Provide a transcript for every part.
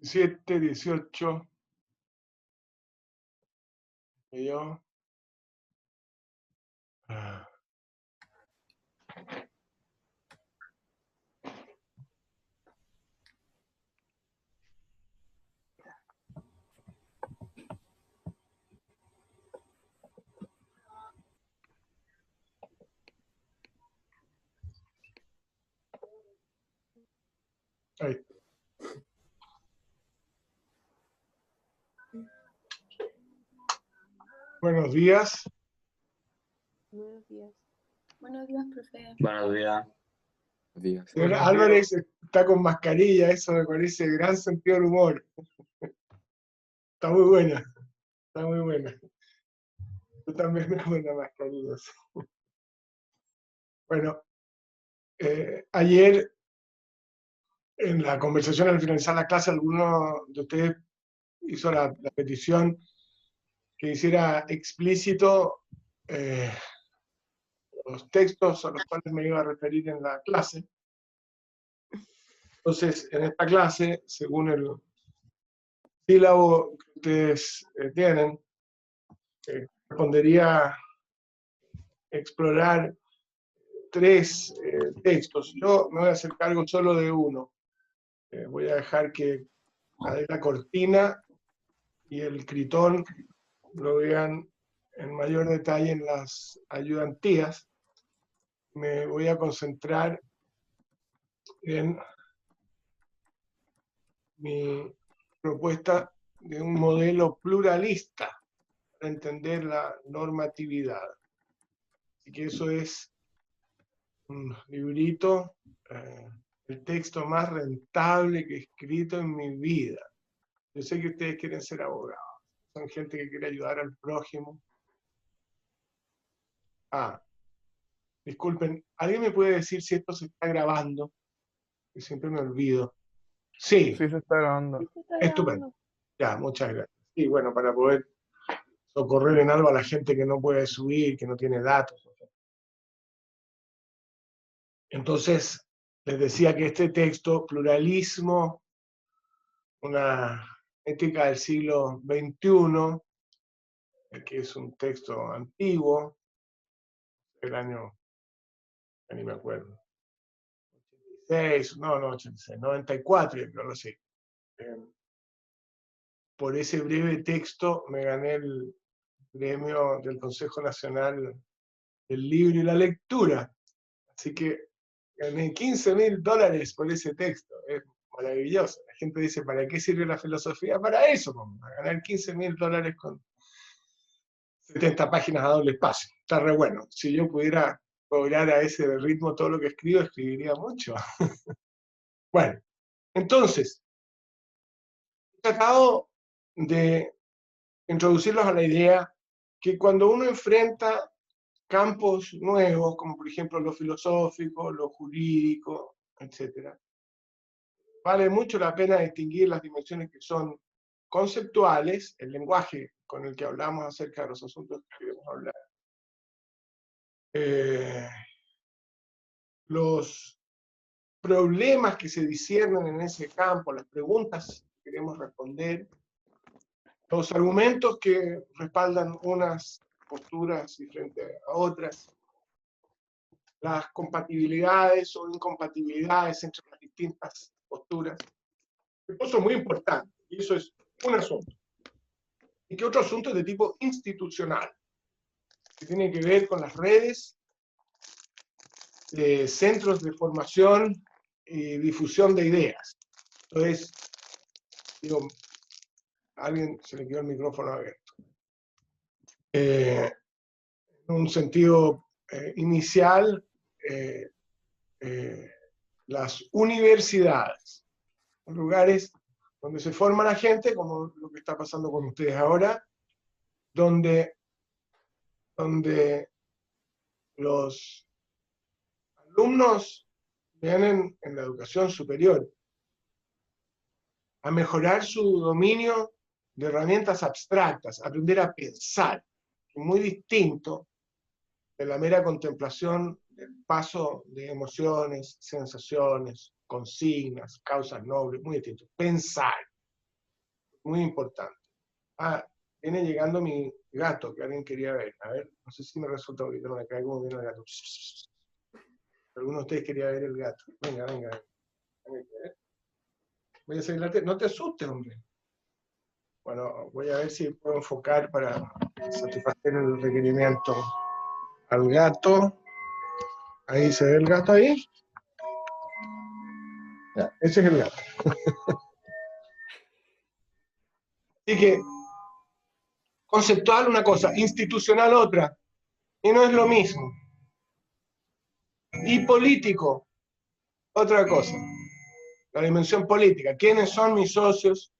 17, 18. Y yo. Ahí. Buenos días. Buenos días. Buenos días, profe. Buenos días. Señor Álvarez está con mascarilla, eso me parece gran sentido del humor. Está muy buena, está muy buena. Yo también me pongo mascarillas. Bueno, ayer en la conversación al finalizar la clase, alguno de ustedes hizo la petición que hiciera explícito los textos a los cuales me iba a referir en la clase. Entonces, en esta clase, según el sílabo que ustedes tienen, correspondería explorar 3 textos. Yo me voy a hacer cargo solo de uno. Voy a dejar que la cortina y el critón lo vean en mayor detalle en las ayudantías. Me voy a concentrar en mi propuesta de un modelo pluralista para entender la normatividad. Así que eso es un librito, el texto más rentable que he escrito en mi vida. Yo sé que ustedes quieren ser abogados, son gente que quiere ayudar al prójimo. Disculpen, ¿alguien me puede decir si esto se está grabando? Que siempre me olvido. Sí, Sí, se está grabando. Estupendo. Ya, muchas gracias. Y bueno, para poder socorrer en algo a la gente que no puede subir, que no tiene datos. Entonces, les decía que este texto, Pluralismo, una ética del siglo XXI, que es un texto antiguo, del año, ya ni me acuerdo, 86, no, 86, 94, yo creo, no sé. Por ese breve texto me gané el premio del Consejo Nacional del Libro y la Lectura. Así que gané $15.000 por ese texto. Es maravilloso. La gente dice, ¿para qué sirve la filosofía? Para eso, para ganar $15.000 con 70 páginas a doble espacio. Está re bueno. Si yo pudiera cobrar a ese ritmo todo lo que escribo, escribiría mucho. Bueno, entonces, he tratado de introducirlos a la idea que cuando uno enfrenta campos nuevos, como por ejemplo lo filosófico, lo jurídico, etc., vale mucho la pena distinguir las dimensiones que son conceptuales, el lenguaje con el que hablamos acerca de los asuntos que queremos hablar, los problemas que se disciernen en ese campo, las preguntas que queremos responder, los argumentos que respaldan unas posturas y frente a otras, las compatibilidades o incompatibilidades entre las distintas posturas. Eso es muy importante, y eso es un asunto. ¿Y qué otro asunto es de tipo institucional? Que tiene que ver con las redes, de centros de formación y difusión de ideas. Entonces, digo, a alguien se le quedó el micrófono abierto. En un sentido inicial, las universidades, lugares donde se forma la gente, como lo que está pasando con ustedes ahora, donde los alumnos vienen en la educación superior a mejorar su dominio de herramientas abstractas, aprender a pensar, muy distinto de la mera contemplación del paso de emociones, sensaciones, consignas, causas nobles, muy distinto. Pensar, muy importante. Viene llegando mi gato, que alguien quería ver. A ver, no sé si me resulta ahorita, no me cae como viene el gato. Alguno de ustedes quería ver el gato. Venga, venga. Voy a seguir la no te asustes, hombre. Bueno, voy a ver si puedo enfocar para satisfacer el requerimiento al gato. Ahí se ve el gato ahí. Ya, ese es el gato. Así que, conceptual una cosa, institucional otra. Y no es lo mismo. Y político, otra cosa. La dimensión política. ¿Quiénes son mis socios?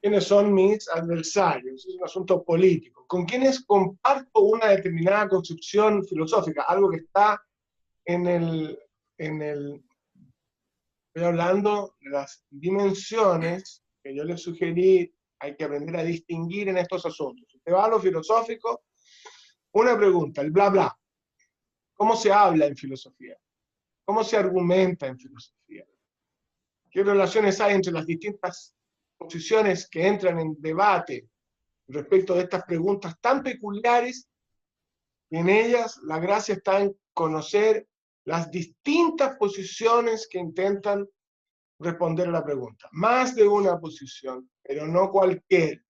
¿Quiénes son mis adversarios? Es un asunto político. ¿Con quiénes comparto una determinada concepción filosófica? Algo que está en el... Estoy hablando de las dimensiones que yo les sugerí, hay que aprender a distinguir en estos asuntos. Usted va a lo filosófico, una pregunta, el bla bla. ¿Cómo se habla en filosofía? ¿Cómo se argumenta en filosofía? ¿Qué relaciones hay entre las distintas posiciones que entran en debate respecto de estas preguntas tan peculiares? Y en ellas la gracia está en conocer las distintas posiciones que intentan responder a la pregunta. Más de una posición, pero no cualquier.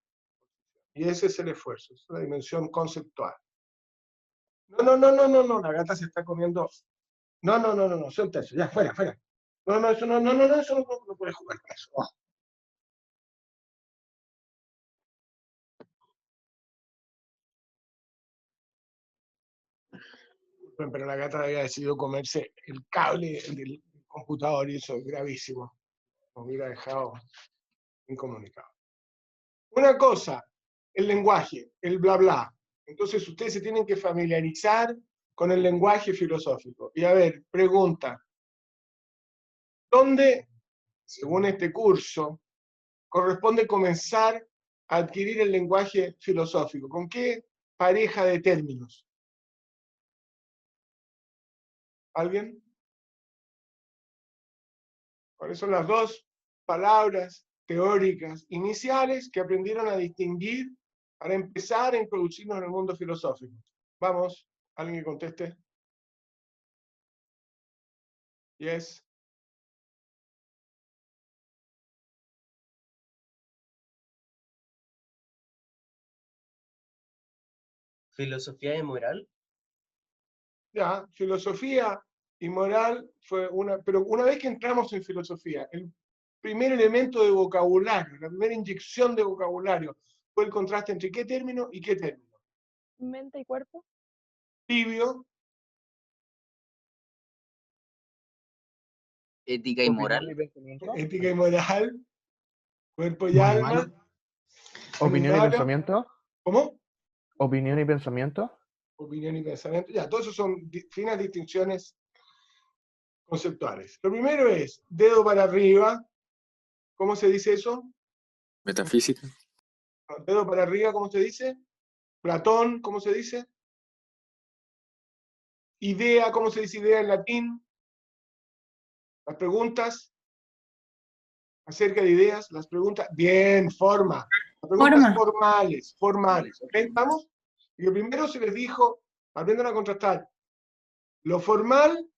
Y ese es el esfuerzo, es una dimensión conceptual. No, la gata se está comiendo. No, suelta eso, ya, fuera. No, eso no, eso no puedes jugar con eso. Oh. Pero la gata había decidido comerse el cable del computador y eso es gravísimo. Nos hubiera dejado incomunicado. Una cosa, el lenguaje, el bla bla. Entonces ustedes se tienen que familiarizar con el lenguaje filosófico. Y a ver, pregunta, ¿dónde, según este curso, corresponde comenzar a adquirir el lenguaje filosófico? ¿Con qué pareja de términos? ¿Alguien? ¿Cuáles son las dos palabras teóricas iniciales que aprendieron a distinguir para empezar a introducirnos en el mundo filosófico? Vamos, alguien que conteste. Yes. Filosofía y moral. Ya, filosofía y moral fue una, pero una vez que entramos en filosofía, el primer elemento de vocabulario, la primera inyección de vocabulario, fue el contraste entre qué término y qué término. Mente y cuerpo. Tibio. Ética y moral. Ética y moral. Cuerpo y Muy alma. bien. Opinión y Sanitario. pensamiento. ¿Cómo? Opinión y pensamiento. Opinión y pensamiento. Ya, todos esos son finas distinciones conceptuales. Lo primero es dedo para arriba. ¿Cómo se dice eso? Metafísica. Dedo para arriba, ¿cómo se dice? Platón, ¿cómo se dice? Idea, ¿cómo se dice idea en latín? Las preguntas acerca de ideas, las preguntas, bien, forma. Las preguntas formales, ¿ok? ¿Estamos? Y lo primero se les dijo, aprendan a contrastar lo formal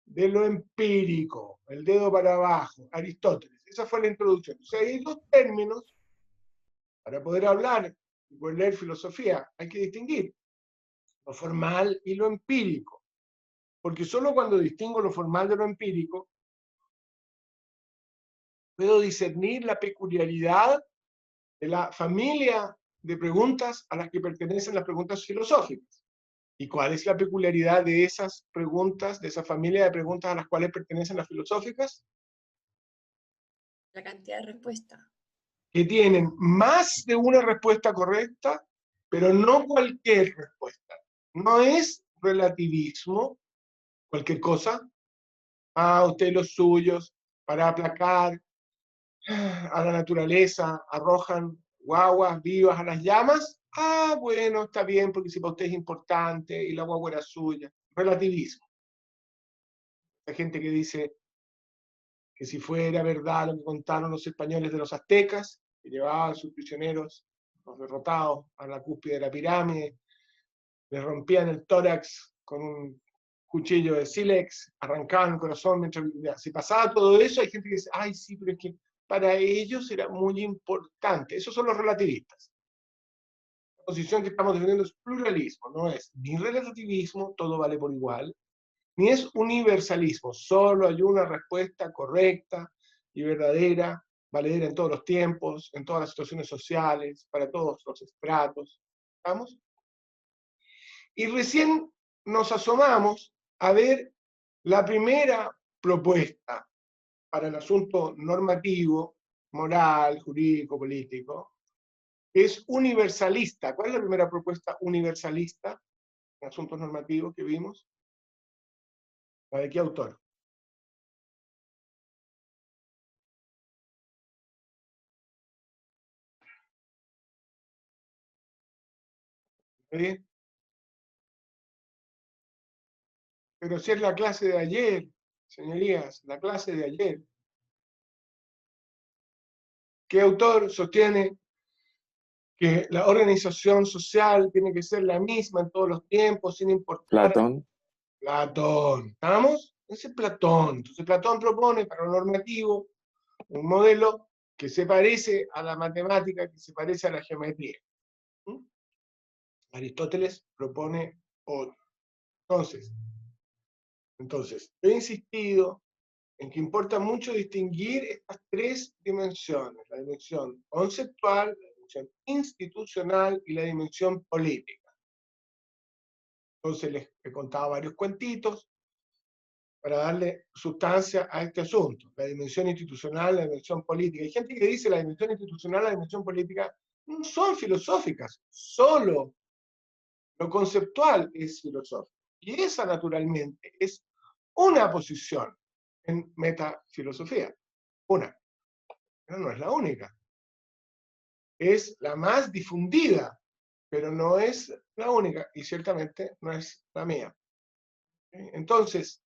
de lo empírico, el dedo para abajo, Aristóteles. Esa fue la introducción. O sea, hay dos términos para poder hablar y poder leer filosofía. Hay que distinguir lo formal y lo empírico. Porque solo cuando distingo lo formal de lo empírico, puedo discernir la peculiaridad de la familia de preguntas a las que pertenecen las preguntas filosóficas. ¿Y cuál es la peculiaridad de esas preguntas, de esa familia de preguntas a las cuales pertenecen las filosóficas? La cantidad de respuestas. Que tienen más de una respuesta correcta, pero no cualquier respuesta. No es relativismo, cualquier cosa. Usted los suyos, para aplacar a la naturaleza, arrojan guaguas vivas a las llamas. Bueno, está bien, porque si para usted es importante y la guagua era suya. Relativismo. Hay gente que dice que si fuera verdad lo que contaron los españoles de los aztecas, que llevaban a sus prisioneros, los derrotados, a la cúspide de la pirámide, les rompían el tórax con un cuchillo de sílex, arrancaban el corazón mientras si pasaba todo eso, hay gente que dice, ay, sí, pero es que para ellos era muy importante. Esos son los relativistas. La posición que estamos defendiendo es pluralismo, no es ni relativismo, todo vale por igual, ni es universalismo. Solo hay una respuesta correcta y verdadera, valedera en todos los tiempos, en todas las situaciones sociales, para todos los estratos. ¿Estamos? Y recién nos asomamos a ver la primera propuesta para el asunto normativo, moral, jurídico, político, es universalista. ¿Cuál es la primera propuesta universalista en asuntos normativos que vimos? ¿La de qué autor? ¿Sí? Pero si es la clase de ayer, señorías, la clase de ayer. ¿Qué autor sostiene que la organización social tiene que ser la misma en todos los tiempos, sin importar? Platón. Platón. ¿Estamos? Ese es Platón. Entonces Platón propone para lo normativo un modelo que se parece a la matemática, que se parece a la geometría. ¿Mm? Aristóteles propone otro. Entonces, he insistido en que importa mucho distinguir estas tres dimensiones: la dimensión conceptual, la dimensión institucional y la dimensión política. Entonces les he contado varios cuentitos para darle sustancia a este asunto: la dimensión institucional, la dimensión política. Hay gente que dice la dimensión institucional, la dimensión política no son filosóficas, solo lo conceptual es filosófico. Y esa, naturalmente, es una posición en metafilosofía. Una, pero no es la única. Es la más difundida, pero no es la única, y ciertamente no es la mía. Entonces,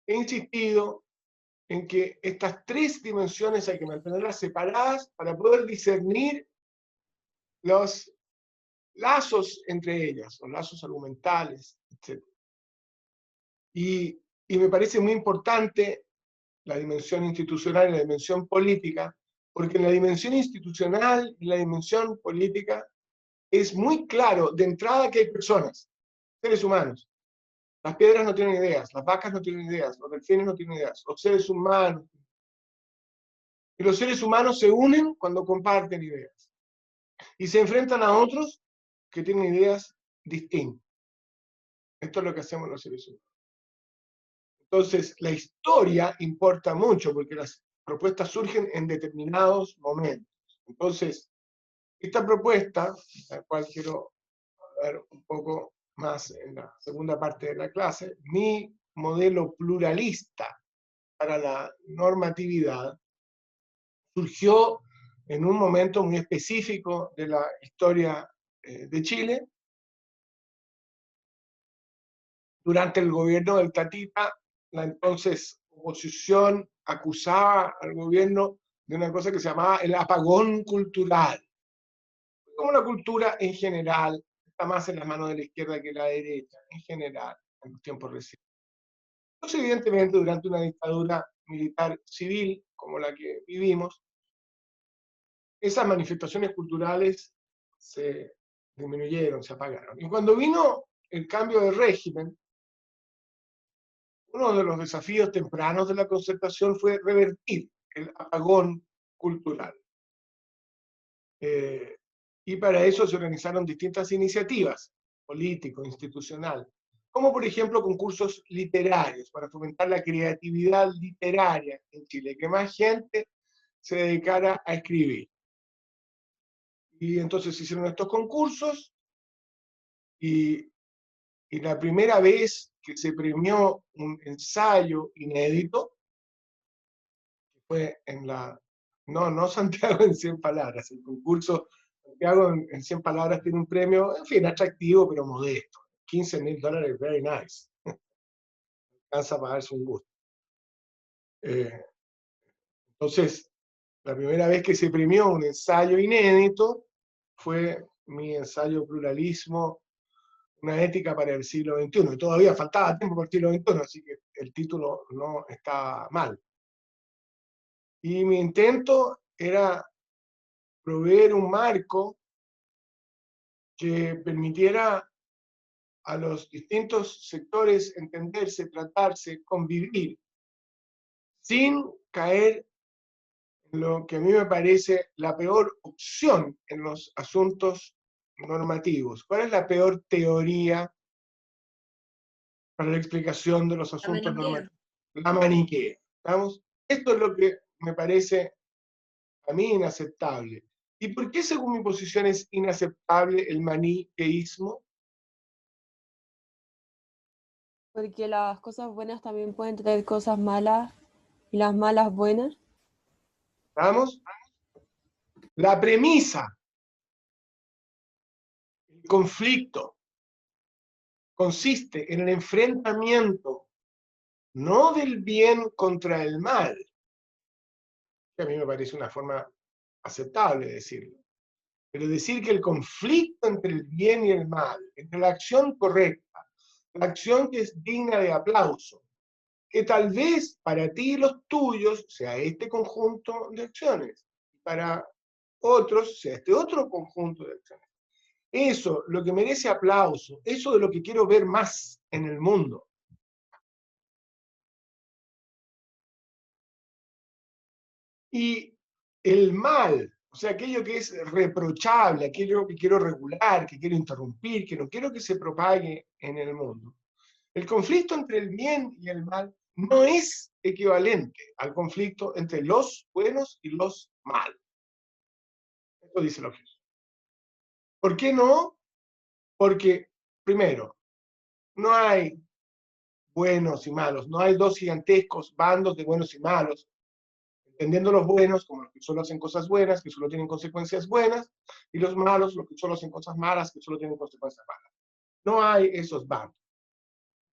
he insistido en que estas tres dimensiones hay que mantenerlas separadas para poder discernir los lazos entre ellas, los lazos argumentales, etc. Y me parece muy importante la dimensión institucional y la dimensión política, porque en la dimensión institucional y la dimensión política es muy claro de entrada que hay personas, seres humanos. Las piedras no tienen ideas, las vacas no tienen ideas, los delfines no tienen ideas, los seres humanos. Y los seres humanos se unen cuando comparten ideas. Y se enfrentan a otros que tienen ideas distintas. Esto es lo que hacemos los seres humanos. Entonces, la historia importa mucho porque las propuestas surgen en determinados momentos. Entonces, esta propuesta, la cual quiero hablar un poco más en la segunda parte de la clase, mi modelo pluralista para la normatividad, surgió en un momento muy específico de la historia de Chile, durante el gobierno del Tatita. La entonces oposición acusaba al gobierno de una cosa que se llamaba el apagón cultural. Como la cultura en general está más en las manos de la izquierda que de la derecha, en general, en los tiempos recientes. Entonces, evidentemente, durante una dictadura militar civil como la que vivimos, esas manifestaciones culturales se disminuyeron, se apagaron. Y cuando vino el cambio de régimen, uno de los desafíos tempranos de la concertación fue revertir el apagón cultural. Y para eso se organizaron distintas iniciativas, político, institucional, como por ejemplo concursos literarios, para fomentar la creatividad literaria en Chile, que más gente se dedicara a escribir. Y entonces se hicieron estos concursos, y la primera vez que se premió un ensayo inédito, fue en la... No Santiago en 100 palabras, el concurso Santiago en 100 palabras tiene un premio, en fin, atractivo, pero modesto. $15,000, very nice. Alcanza a pagarse un gusto. Entonces, la primera vez que se premió un ensayo inédito fue mi ensayo Pluralismo, una ética para el siglo XXI. Y todavía faltaba tiempo para el siglo XXI, así que el título no está mal. Y mi intento era proveer un marco que permitiera a los distintos sectores entenderse, tratarse, convivir, sin caer en lo que a mí me parece la peor opción en los asuntos normativos. ¿Cuál es la peor teoría para la explicación de los asuntos normativos? La maniquea. ¿Estamos? Esto es lo que me parece a mí inaceptable. ¿Y por qué, según mi posición, es inaceptable el maniqueísmo? Porque las cosas buenas también pueden traer cosas malas y las malas buenas. ¿Estamos? La premisa, el conflicto, consiste en el enfrentamiento no del bien contra el mal, que a mí me parece una forma aceptable de decirlo, pero decir que el conflicto entre el bien y el mal, entre la acción correcta, la acción que es digna de aplauso, que tal vez para ti y los tuyos sea este conjunto de acciones, para otros sea este otro conjunto de acciones. Eso, lo que merece aplauso, eso de lo que quiero ver más en el mundo. Y el mal, o sea, aquello que es reprochable, aquello que quiero regular, que quiero interrumpir, que no quiero que se propague en el mundo. El conflicto entre el bien y el mal no es equivalente al conflicto entre los buenos y los malos. Esto dice la objeción. ¿Por qué no? Porque, primero, no hay buenos y malos, no hay dos gigantescos bandos de buenos y malos, entendiendo los buenos como los que solo hacen cosas buenas, que solo tienen consecuencias buenas, y los malos, los que solo hacen cosas malas, que solo tienen consecuencias malas. No hay esos bandos.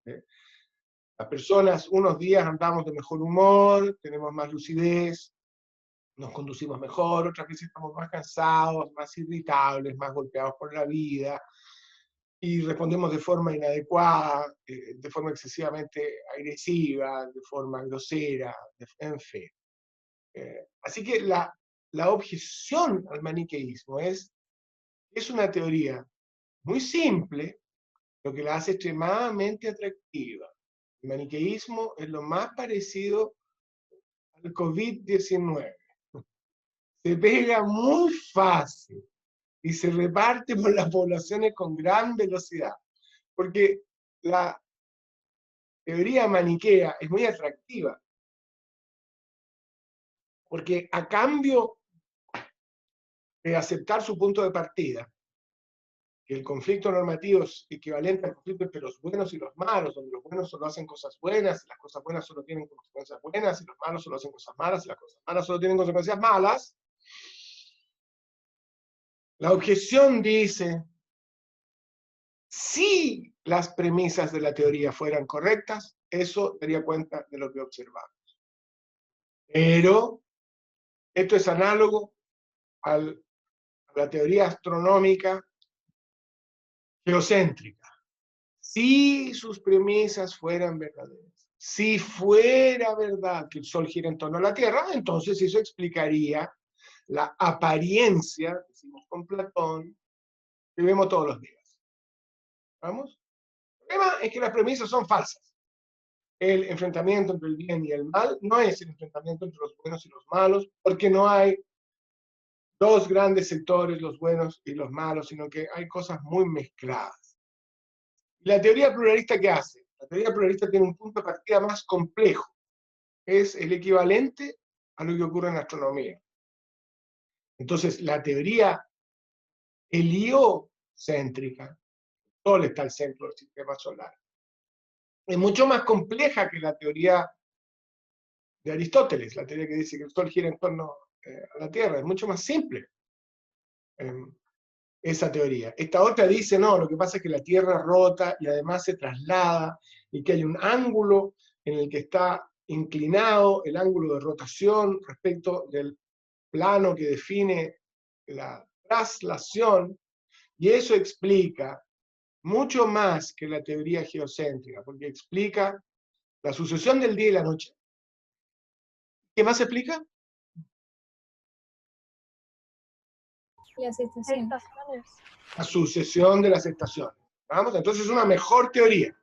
¿Eh? Las personas, unos días andamos de mejor humor, tenemos más lucidez, nos conducimos mejor, otras veces estamos más cansados, más irritables, más golpeados por la vida, y respondemos de forma inadecuada, de forma excesivamente agresiva, de forma grosera, en fin. Así que la objeción al maniqueísmo es una teoría muy simple, lo que la hace extremadamente atractiva. El maniqueísmo es lo más parecido al COVID-19. Se pega muy fácil y se reparte por las poblaciones con gran velocidad, porque la teoría maniquea es muy atractiva, porque a cambio de aceptar su punto de partida, que el conflicto normativo es equivalente al conflicto entre los buenos y los malos, donde los buenos solo hacen cosas buenas, y las cosas buenas solo tienen consecuencias buenas, y los malos solo hacen cosas malas, y las cosas malas solo tienen consecuencias malas. La objeción dice, si las premisas de la teoría fueran correctas, eso daría cuenta de lo que observamos. Pero esto es análogo a la teoría astronómica geocéntrica. Si sus premisas fueran verdaderas, si fuera verdad que el Sol gira en torno a la Tierra, entonces eso explicaría la apariencia, decimos con Platón, que vemos todos los días. ¿Vamos? El problema es que las premisas son falsas. El enfrentamiento entre el bien y el mal no es el enfrentamiento entre los buenos y los malos, porque no hay dos grandes sectores, los buenos y los malos, sino que hay cosas muy mezcladas. ¿La teoría pluralista qué hace? La teoría pluralista tiene un punto de partida más complejo. Es el equivalente a lo que ocurre en astronomía. Entonces, la teoría heliocéntrica, Sol está al centro del sistema solar, es mucho más compleja que la teoría de Aristóteles, la teoría que dice que el Sol gira en torno a la Tierra. Es mucho más simple esa teoría. Esta otra dice, no, lo que pasa es que la Tierra rota y además se traslada, y que hay un ángulo en el que está inclinado el ángulo de rotación respecto del plano que define la traslación, y eso explica mucho más que la teoría geocéntrica, porque explica la sucesión del día y la noche. ¿Qué más explica? Las estaciones. La sucesión de las estaciones. ¿Vamos? Entonces es una mejor teoría.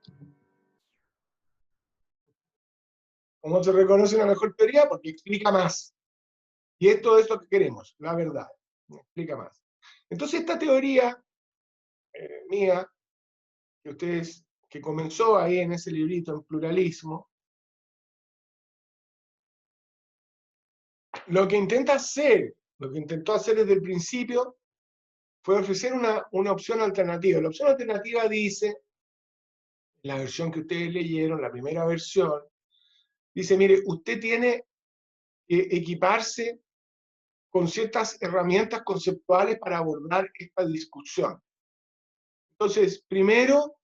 ¿Cómo se reconoce una mejor teoría? Porque explica más. Y es todo esto que queremos, la verdad. Explica más. Entonces esta teoría mía, que comenzó ahí en ese librito en pluralismo, lo que intentó hacer desde el principio fue ofrecer una opción alternativa. La opción alternativa dice, la versión que ustedes leyeron, la primera versión, dice, mire, usted tiene que equiparse con ciertas herramientas conceptuales para abordar esta discusión. Entonces, primero,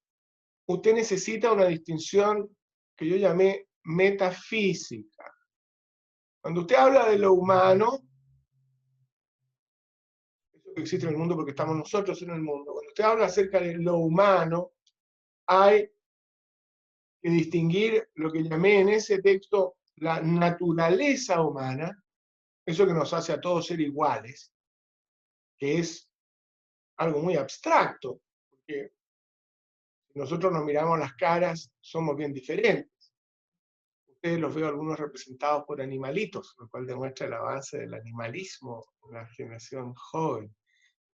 usted necesita una distinción que yo llamé metafísica. Cuando usted habla de lo humano, eso que existe en el mundo porque estamos nosotros en el mundo, cuando usted habla acerca de lo humano, hay que distinguir lo que llamé en ese texto la naturaleza humana, eso que nos hace a todos ser iguales, que es algo muy abstracto, porque si nosotros nos miramos las caras, somos bien diferentes. Ustedes los veo algunos representados por animalitos, lo cual demuestra el avance del animalismo en la generación joven,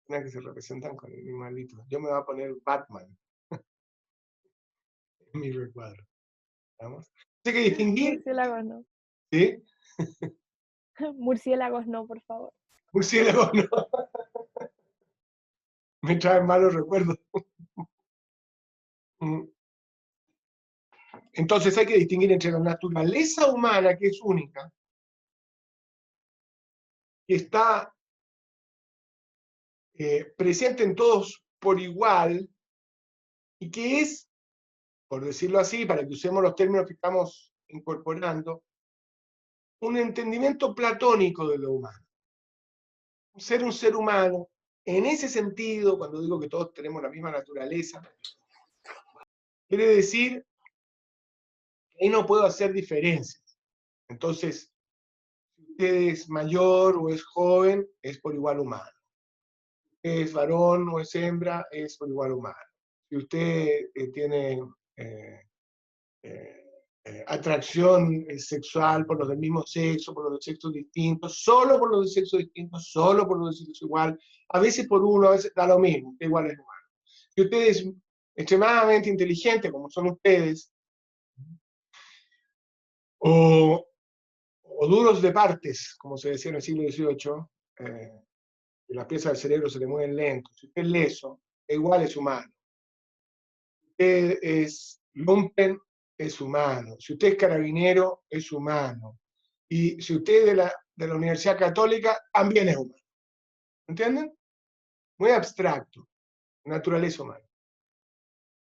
una que se representan con animalitos. Yo me voy a poner Batman en mi recuadro. ¿Vamos? Así que distinguir, Murciélagos no. ¿sí? Murciélagos no, por favor. Murciélago no. Me traen malos recuerdos. Entonces hay que distinguir entre la naturaleza humana, que es única, que está presente en todos por igual, y que es, por decirlo así, para que usemos los términos que estamos incorporando, un entendimiento platónico de lo humano. Ser un ser humano, en ese sentido, cuando digo que todos tenemos la misma naturaleza, quiere decir que ahí no puedo hacer diferencias. Entonces, si usted es mayor o es joven, es por igual humano. Si usted es varón o es hembra, es por igual humano. Si usted tiene atracción sexual por los del mismo sexo, por los de sexos distintos, solo por los de sexo distintos, solo por los de sexo igual, a veces por uno, a veces da lo mismo, usted igual es humano. Si usted es extremadamente inteligente, como son ustedes, o duros de partes, como se decía en el siglo XVIII, que las piezas del cerebro se le mueven lento. Si usted es leso, igual es humano. Si usted es lumpen, es humano. Si usted es carabinero, es humano. Y si usted es de la Universidad Católica, también es humano. ¿Entienden? Muy abstracto. Naturaleza humana.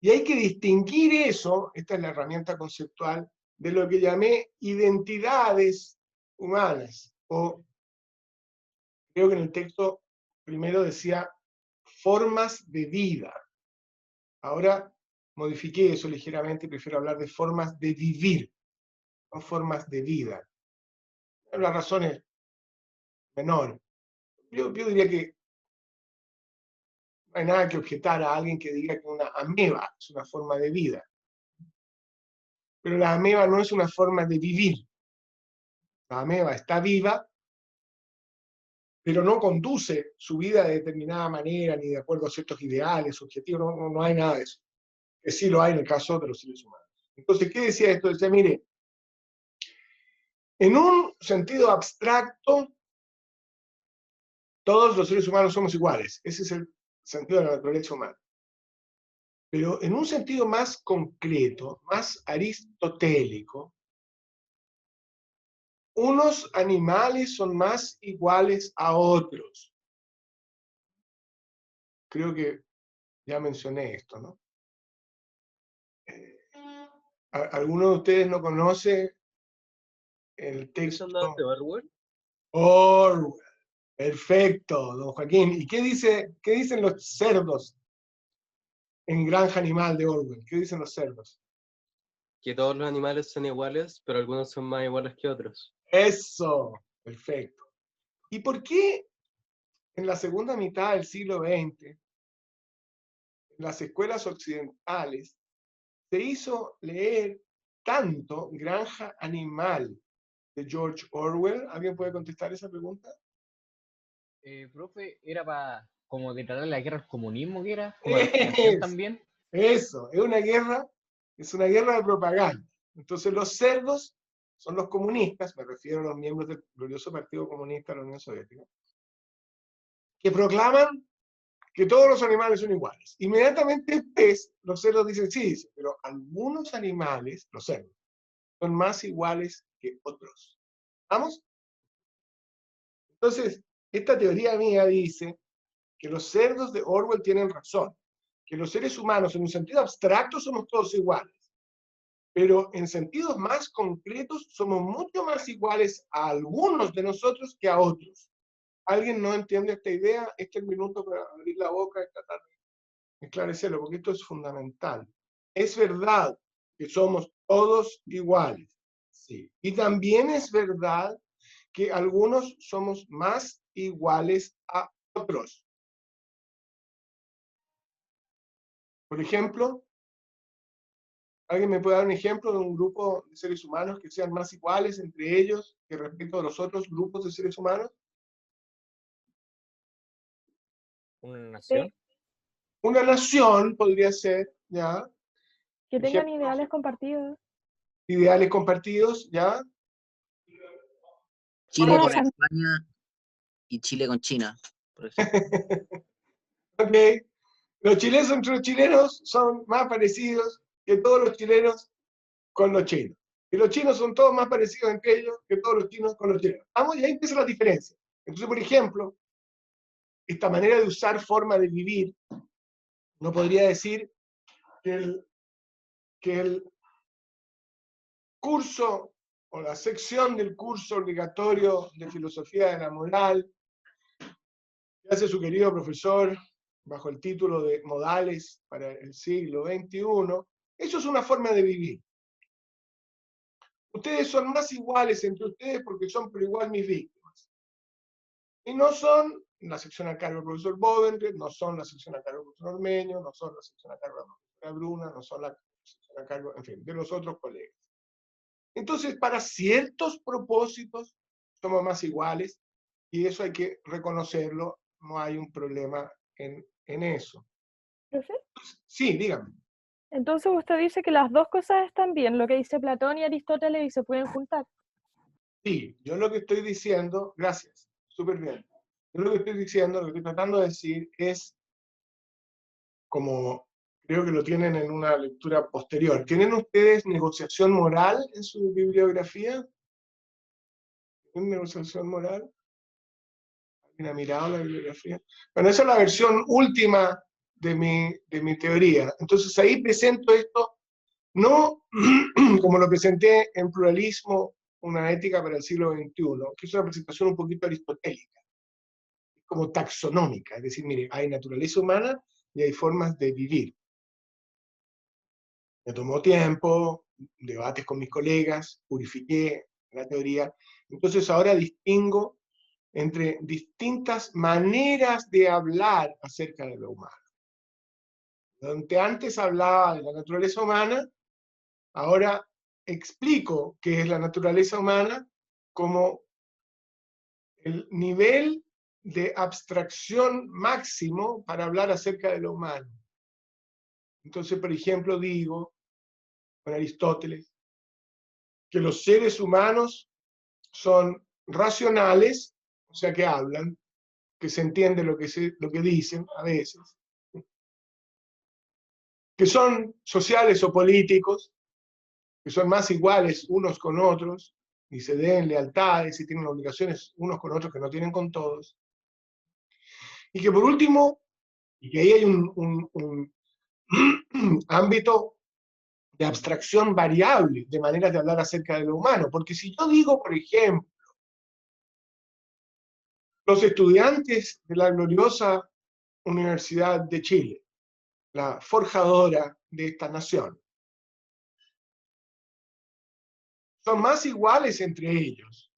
Y hay que distinguir eso, esta es la herramienta conceptual, de lo que llamé identidades humanas. O creo que en el texto primero decía formas de vida. Ahora modifiqué eso ligeramente y prefiero hablar de formas de vivir, no formas de vida. La razón es menor. Yo diría que no hay nada que objetar a alguien que diga que una ameba es una forma de vida. Pero la ameba no es una forma de vivir. La ameba está viva, pero no conduce su vida de determinada manera, ni de acuerdo a ciertos ideales, objetivos, no hay nada de eso. Que sí lo hay en el caso de los seres humanos. Entonces, ¿qué decía esto? Decía, mire, en un sentido abstracto, todos los seres humanos somos iguales. Ese es el sentido de la naturaleza humana. Pero en un sentido más concreto, más aristotélico, unos animales son más iguales a otros. Creo que ya mencioné esto, ¿no? ¿Alguno de ustedes no conoce el texto? ¿De Orwell? Orwell. Perfecto, don Joaquín. ¿Y qué dicen los cerdos en Granja Animal de Orwell? ¿Qué dicen los cerdos? Que todos los animales son iguales, pero algunos son más iguales que otros. Eso, perfecto. ¿Y por qué en la segunda mitad del siglo XX en las escuelas occidentales se hizo leer tanto Granja Animal de George Orwell? ¿Alguien puede contestar esa pregunta? Profe, era para como declarar la guerra al comunismo, que era, como a la extinción también. Eso, es una guerra de propaganda. Entonces los cerdos son los comunistas, me refiero a los miembros del glorioso Partido Comunista de la Unión Soviética, que proclaman que todos los animales son iguales. Inmediatamente después, los cerdos dicen, sí, pero algunos animales, los cerdos, son más iguales que otros. ¿Vamos? Entonces, esta teoría mía dice que los cerdos de Orwell tienen razón, que los seres humanos en un sentido abstracto somos todos iguales, pero en sentidos más concretos somos mucho más iguales a algunos de nosotros que a otros. ¿Alguien no entiende esta idea? Este es el minuto para abrir la boca y tratar de esclarecerlo, porque esto es fundamental. Es verdad que somos todos iguales, sí. Y también es verdad que algunos somos más iguales a otros. Por ejemplo, ¿alguien me puede dar un ejemplo de un grupo de seres humanos que sean más iguales entre ellos que respecto a los otros grupos de seres humanos? Una nación. Una nación podría ser, ¿ya? Que tengan Ejemplo, ideales compartidos. ideales compartidos, ¿ya? Chile Una con san- España y Chile con China, por ejemplo. Ok. Los chilenos entre los chilenos son más parecidos que todos los chilenos con los chinos. Y los chinos son todos más parecidos entre ellos que todos los chinos con los chilenos. Vamos, y ahí empieza la diferencia. Entonces, por ejemplo, esta manera de usar forma de vivir, no podría decir que el curso o la sección del curso obligatorio de filosofía de la moral que hace su querido profesor bajo el título de Modales para el siglo XXI, eso es una forma de vivir. Ustedes son más iguales entre ustedes porque son por igual mis víctimas. Y no son la sección a cargo del profesor Bovenred, no son la sección a cargo del profesor Ormeño, no son la sección a cargo de la profesora Bruna, no son la sección a cargo, en fin, de los otros colegas. Entonces, para ciertos propósitos, somos más iguales y eso hay que reconocerlo, no hay un problema en eso. ¿Profe? Sí, dígame. Entonces usted dice que las dos cosas están bien, lo que dice Platón y Aristóteles, y se pueden juntar. Sí, yo lo que estoy diciendo, gracias, súper bien. Yo lo que estoy diciendo, lo que estoy tratando de decir es, como creo que lo tienen en una lectura posterior, ¿tienen ustedes negociación moral en su bibliografía? ¿Tienen negociación moral? ¿Alguien ha mirado la bibliografía? Bueno, esa es la versión última de mi teoría. Entonces ahí presento esto, no como lo presenté en Pluralismo, una ética para el siglo XXI, que es una presentación un poquito aristotélica, como taxonómica, es decir, mire, hay naturaleza humana y hay formas de vivir. Me tomó tiempo, debates con mis colegas, purifiqué la teoría, entonces ahora distingo entre distintas maneras de hablar acerca de lo humano. Donde antes hablaba de la naturaleza humana, ahora explico qué es la naturaleza humana como el nivel de abstracción máximo para hablar acerca de lo humano. Entonces, por ejemplo, digo, con Aristóteles, que los seres humanos son racionales, o sea, que hablan, que se entiende lo que dicen a veces, que son sociales o políticos, que son más iguales unos con otros, y se den lealtades y tienen obligaciones unos con otros que no tienen con todos. Y que por último, y que ahí hay un ámbito de abstracción variable de maneras de hablar acerca de lo humano. Porque si yo digo, por ejemplo, los estudiantes de la gloriosa Universidad de Chile, la forjadora de esta nación, son más iguales entre ellos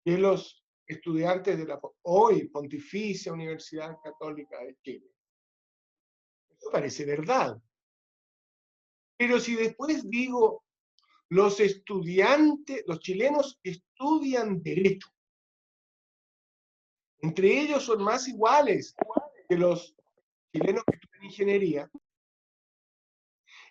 que los estudiantes de la hoy Pontificia Universidad Católica de Chile. Eso parece verdad. Pero si después digo, los estudiantes, los chilenos estudian derecho, entre ellos son más iguales que los chilenos que estudian ingeniería,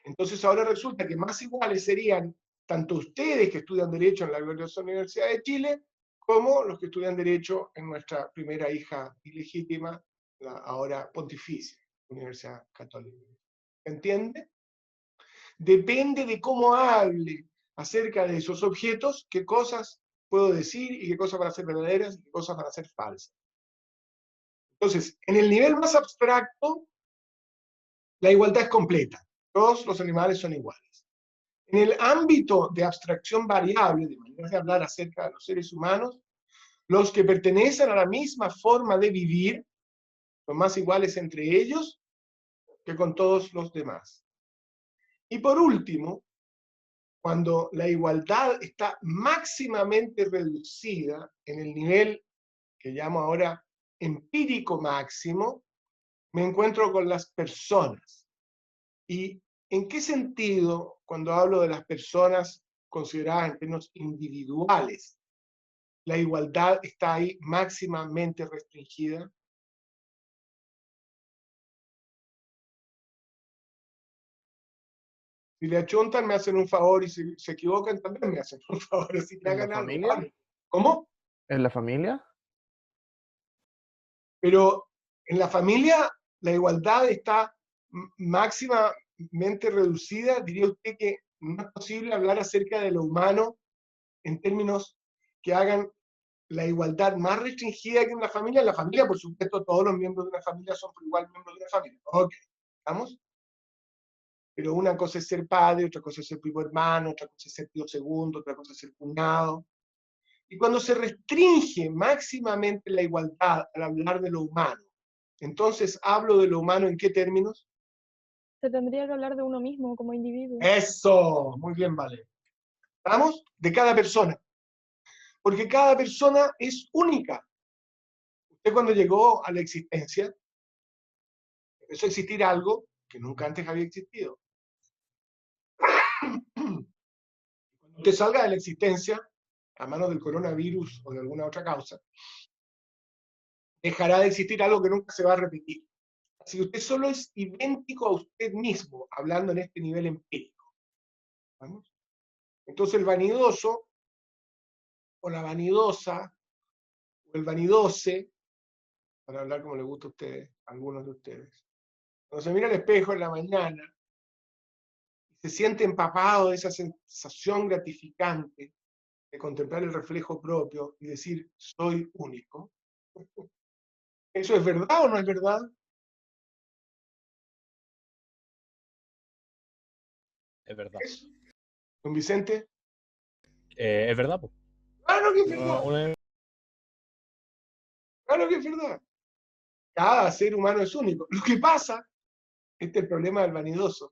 entonces ahora resulta que más iguales serían tanto ustedes que estudian Derecho en la gloriosa Universidad de Chile, como los que estudian Derecho en nuestra primera hija ilegítima, la ahora pontificia, Universidad Católica. ¿Se entiende? Depende de cómo hable acerca de esos objetos, qué cosas puedo decir y qué cosas van a ser verdaderas y qué cosas van a ser falsas. Entonces, en el nivel más abstracto, la igualdad es completa. Todos los animales son iguales. En el ámbito de abstracción variable, de manera de hablar acerca de los seres humanos, los que pertenecen a la misma forma de vivir son más iguales entre ellos que con todos los demás. Y por último, cuando la igualdad está máximamente reducida en el nivel que llamo ahora empírico máximo, me encuentro con las personas. ¿Y en qué sentido, cuando hablo de las personas consideradas en términos individuales, la igualdad está ahí máximamente restringida? Si le achuntan, me hacen un favor, y si se equivocan, también me hacen un favor, así que ¿En la hagan algo, familia? ¿vale? ¿Cómo? ¿En la familia? Pero en la familia la igualdad está máximamente reducida. Diría usted que no es posible hablar acerca de lo humano en términos que hagan la igualdad más restringida que en la familia. En la familia, por supuesto, todos los miembros de una familia son por igual miembros de una familia. Ok, ¿estamos? Pero una cosa es ser padre, otra cosa es ser primo hermano, otra cosa es ser tío segundo, otra cosa es ser cuñado. Y cuando se restringe máximamente la igualdad al hablar de lo humano, entonces hablo de lo humano ¿en qué términos? Se tendría que hablar de uno mismo como individuo. Eso, muy bien, vale. ¿Estamos? De cada persona. Porque cada persona es única. Usted cuando llegó a la existencia, empezó a existir algo que nunca antes había existido. Cuando usted salga de la existencia, a manos del coronavirus o de alguna otra causa, dejará de existir algo que nunca se va a repetir. Así que usted solo es idéntico a usted mismo, hablando en este nivel empírico. ¿Vamos? Entonces el vanidoso, o la vanidosa, o el vanidose, para hablar como les gusta a ustedes, a algunos de ustedes, cuando se mira al espejo en la mañana, y se siente empapado de esa sensación gratificante de contemplar el reflejo propio y decir, soy único. ¿Eso es verdad o no es verdad? Es verdad. ¿Eso? ¿Don Vicente? Es verdad, pues. Claro que es verdad. Claro que es verdad. Cada ser humano es único. Lo que pasa, este es el problema del vanidoso,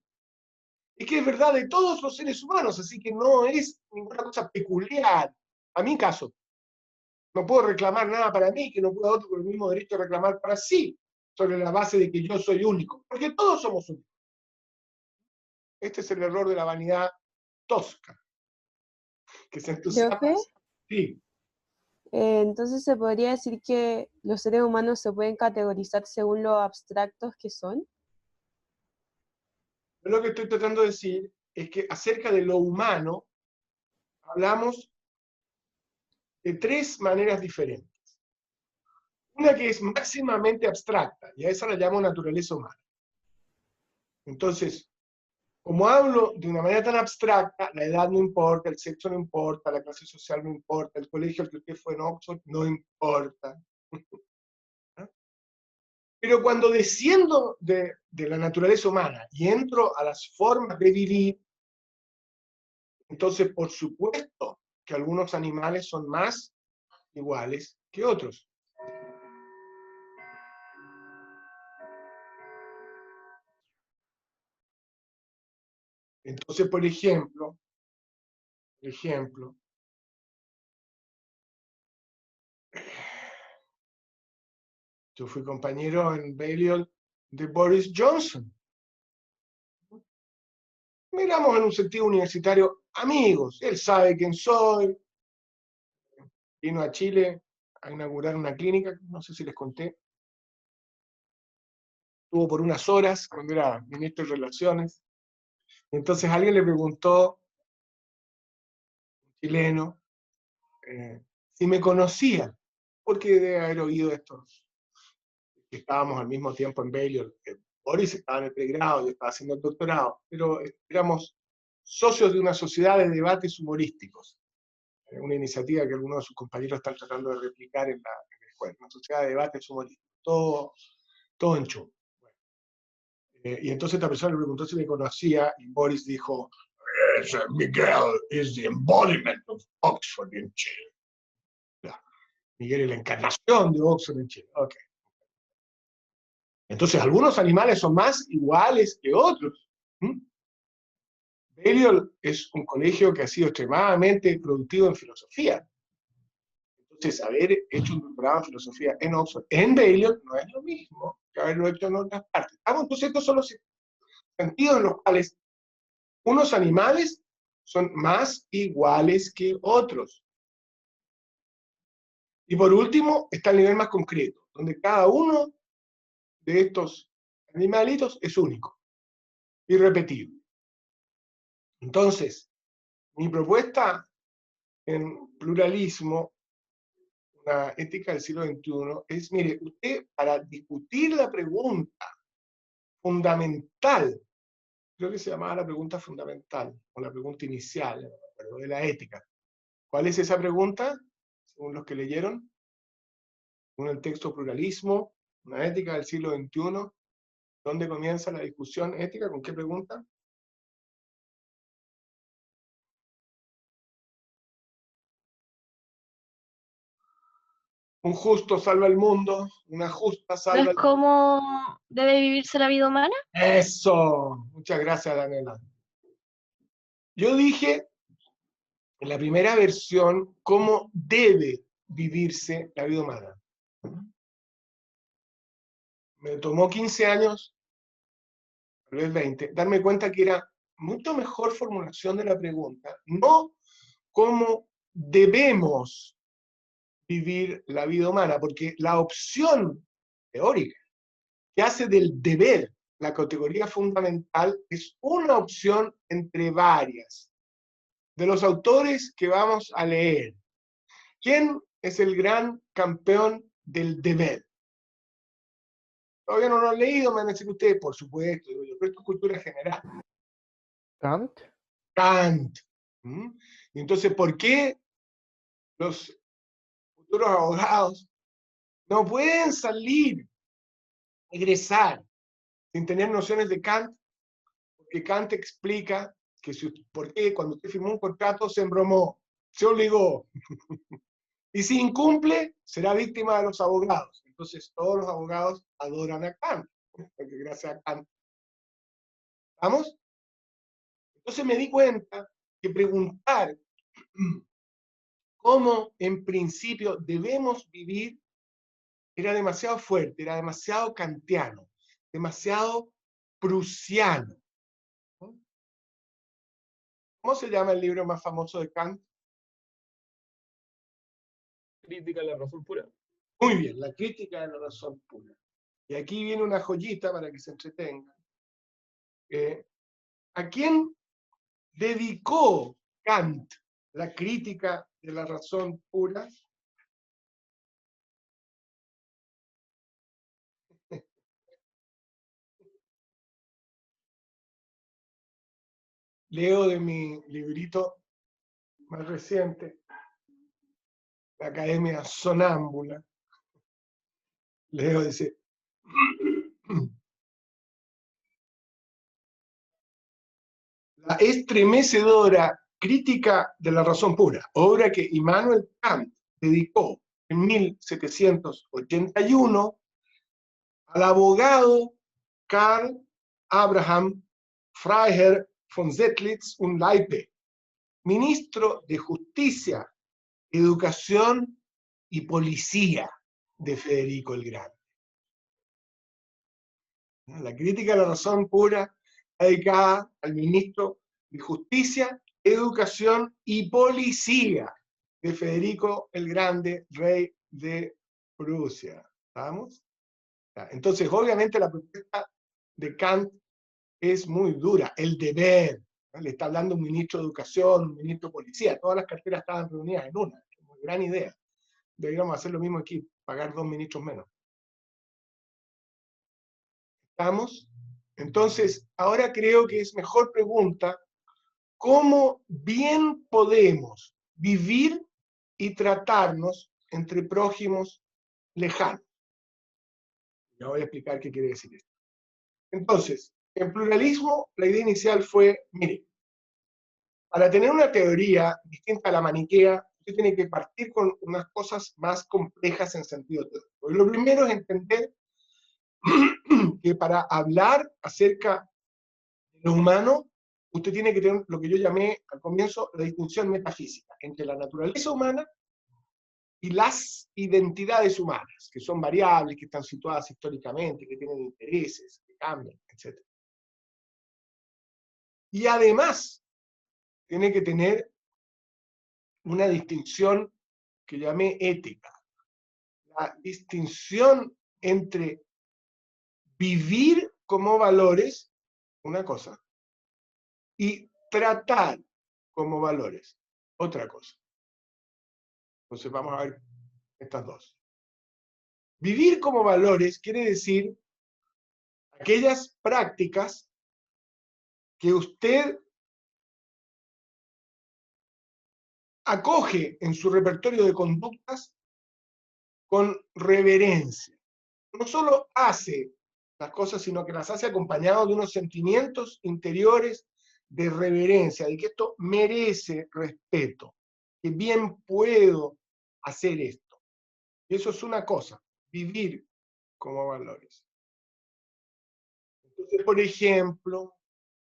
es que es verdad de todos los seres humanos, así que no es ninguna cosa peculiar. A mi caso, no puedo reclamar nada para mí que no pueda otro con el mismo derecho a reclamar para sí, sobre la base de que yo soy único, porque todos somos únicos. Este es el error de la vanidad tosca, que se entusiasma. Profe, Sí, entonces se podría decir que los seres humanos se pueden categorizar según lo abstractos que son. lo que estoy tratando de decir es que acerca de lo humano hablamos de tres maneras diferentes. Una que es máximamente abstracta, y a esa la llamo naturaleza humana. Entonces, como hablo de una manera tan abstracta, la edad no importa, el sexo no importa, la clase social no importa, el colegio al que usted fue en Oxford no importa. Pero cuando desciendo de la naturaleza humana y entro a las formas de vivir, entonces por supuesto que algunos animales son más iguales que otros. Entonces, por ejemplo, yo fui compañero en Balliol de Boris Johnson. miramos en un sentido universitario amigos. Él sabe quién soy. Vino a Chile a inaugurar una clínica, no sé si les conté. Estuvo por unas horas cuando era ministro de Relaciones. Entonces alguien le preguntó, un chileno, si me conocía, porque debe haber oído esto, que estábamos al mismo tiempo en Balliol. Boris estaba en el pregrado, yo estaba haciendo el doctorado, pero éramos socios de una sociedad de debates humorísticos, una iniciativa que algunos de sus compañeros están tratando de replicar en la escuela, una sociedad de debates humorísticos, todo en show. Bueno, y entonces esta persona le preguntó si me conocía, y Boris dijo, Miguel is the embodiment of Oxford in Chile. Miguel es la encarnación de Oxford en Chile. Okay. Entonces, algunos animales son más iguales que otros. Balliol es un colegio que ha sido extremadamente productivo en filosofía. Entonces, haber hecho un doctorado en filosofía en Oxford, en Balliol, no es lo mismo que haberlo hecho en otras partes. Entonces, estos son los sentidos en los cuales unos animales son más iguales que otros. Y por último, está el nivel más concreto, donde cada uno de estos animalitos es único, irrepetible. Entonces, mi propuesta en pluralismo, una ética del siglo XXI, es, mire, usted para discutir la pregunta fundamental, creo que se llamaba la pregunta fundamental, o la pregunta inicial, no me acuerdo, de la ética. ¿Cuál es esa pregunta? Según los que leyeron, según el texto Pluralismo, una ética del siglo XXI, ¿dónde comienza la discusión ética? ¿Con qué pregunta? Un justo salva el mundo, una justa ¿No salva es el mundo. cómo debe vivirse la vida humana? Eso, muchas gracias, Daniela. Yo dije en la primera versión cómo debe vivirse la vida humana. Me tomó 15 años, tal vez 20, darme cuenta que era mucho mejor formulación de la pregunta, no cómo debemos vivir la vida humana, porque la opción teórica que hace del deber la categoría fundamental es una opción entre varias. De los autores que vamos a leer, ¿quién es el gran campeón del deber? Todavía no lo han leído, me van a decir ustedes, por supuesto, digo yo, pero esto es cultura general. Kant. Kant. Y entonces, ¿por qué los futuros abogados no pueden salir, egresar, sin tener nociones de Kant? Porque Kant explica que por qué cuando usted firmó un contrato se embromó, se obligó. Y si incumple, será víctima de los abogados. Entonces todos los abogados adoran a Kant, porque gracias a Kant. ¿Vamos? Entonces me di cuenta que preguntar cómo en principio debemos vivir era demasiado fuerte, era demasiado kantiano, demasiado prusiano. ¿Cómo se llama el libro más famoso de Kant? Crítica a la razón pura. Muy bien, la crítica de la razón pura. Y aquí viene una joyita para que se entretengan. ¿A quién dedicó Kant la crítica de la razón pura? Leo de mi librito más reciente, la Academia Sonámbula. Leo dice, la estremecedora crítica de la razón pura, obra que Immanuel Kant dedicó en 1781 al abogado Karl Abraham Freiherr von Zedlitz und Leipe, ministro de Justicia, Educación y Policía de Federico el Grande. La crítica de la razón pura dedicada al ministro de justicia, educación y policía de Federico el Grande, rey de Prusia. ¿Estamos? Entonces, obviamente la propuesta de Kant es muy dura. El deber, ¿no? Le está hablando un ministro de educación, un ministro de policía, todas las carteras estaban reunidas en una. Una gran idea. Deberíamos hacer lo mismo aquí, pagar 2 ministros menos. ¿Estamos? Entonces, ahora creo que es mejor pregunta, ¿cómo bien podemos vivir y tratarnos entre prójimos lejanos? Ya voy a explicar qué quiere decir esto. Entonces, en pluralismo, la idea inicial fue, mire, para tener una teoría distinta a la maniquea, usted tiene que partir con unas cosas más complejas en sentido teórico. Y lo primero es entender que para hablar acerca de lo humano, usted tiene que tener lo que yo llamé al comienzo la distinción metafísica entre la naturaleza humana y las identidades humanas, que son variables, que están situadas históricamente, que tienen intereses, que cambian, etc. Y además, tiene que tener una distinción que llamé ética. La distinción entre vivir como valores, una cosa, y tratar como valores, otra cosa. Entonces vamos a ver estas dos. Vivir como valores quiere decir aquellas prácticas que usted acoge en su repertorio de conductas con reverencia. No solo hace las cosas, sino que las hace acompañado de unos sentimientos interiores de reverencia, de que esto merece respeto, que bien puedo hacer esto. Y eso es una cosa, vivir como valores. Entonces, por ejemplo,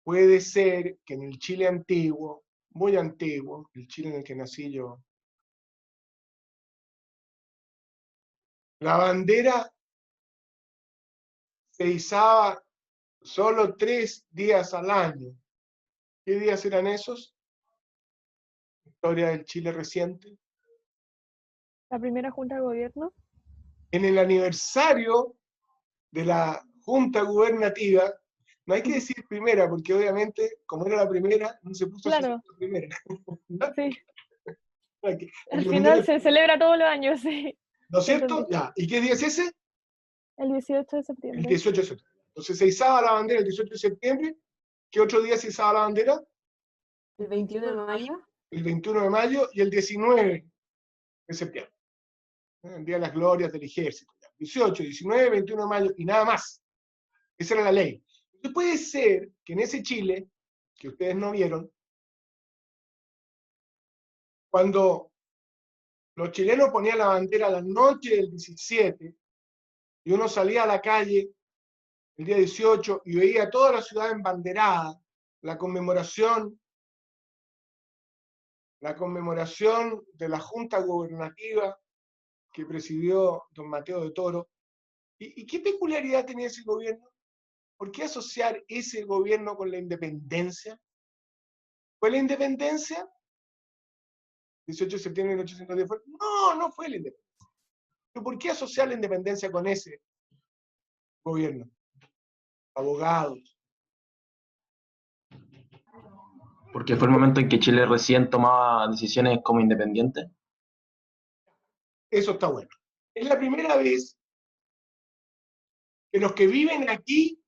puede ser que en el Chile antiguo, muy antiguo, el Chile en el que nací yo, la bandera se izaba solo 3 días al año. ¿Qué días eran esos? Historia del Chile reciente. La primera junta de gobierno. En el aniversario de la Junta Gubernativa, no hay que decir primera, porque obviamente, como era la primera, no se puso Claro. la primera. ¿No? Sí. Hay que Al ponerle- final se celebra todos los años, sí. ¿No es cierto? Entendí. Ya. ¿Y qué día es ese? El 18 de El septiembre. 18 de septiembre. Entonces se izaba la bandera el 18 de septiembre. ¿Qué otro día se izaba la bandera? El 21 de mayo. El 21 de mayo y el 19 de septiembre. El Día de las Glorias del Ejército. 18, 19, 21 de mayo y nada más. Esa era la ley. Entonces puede ser que en ese Chile, que ustedes no vieron, cuando los chilenos ponían la bandera la noche del 17, y uno salía a la calle el día 18 y veía toda la ciudad embanderada, la conmemoración de la Junta Gubernativa que presidió don Mateo de Toro. ¿Y qué peculiaridad tenía ese gobierno? ¿Por qué asociar ese gobierno con la independencia? ¿Fue la independencia? 18 de septiembre de 1810 fue. No, no fue la independencia. ¿Pero por qué asociar la independencia con ese gobierno? Abogados. Porque fue el momento en que Chile recién tomaba decisiones como independiente. Eso está bueno. Es la primera vez que los que viven aquí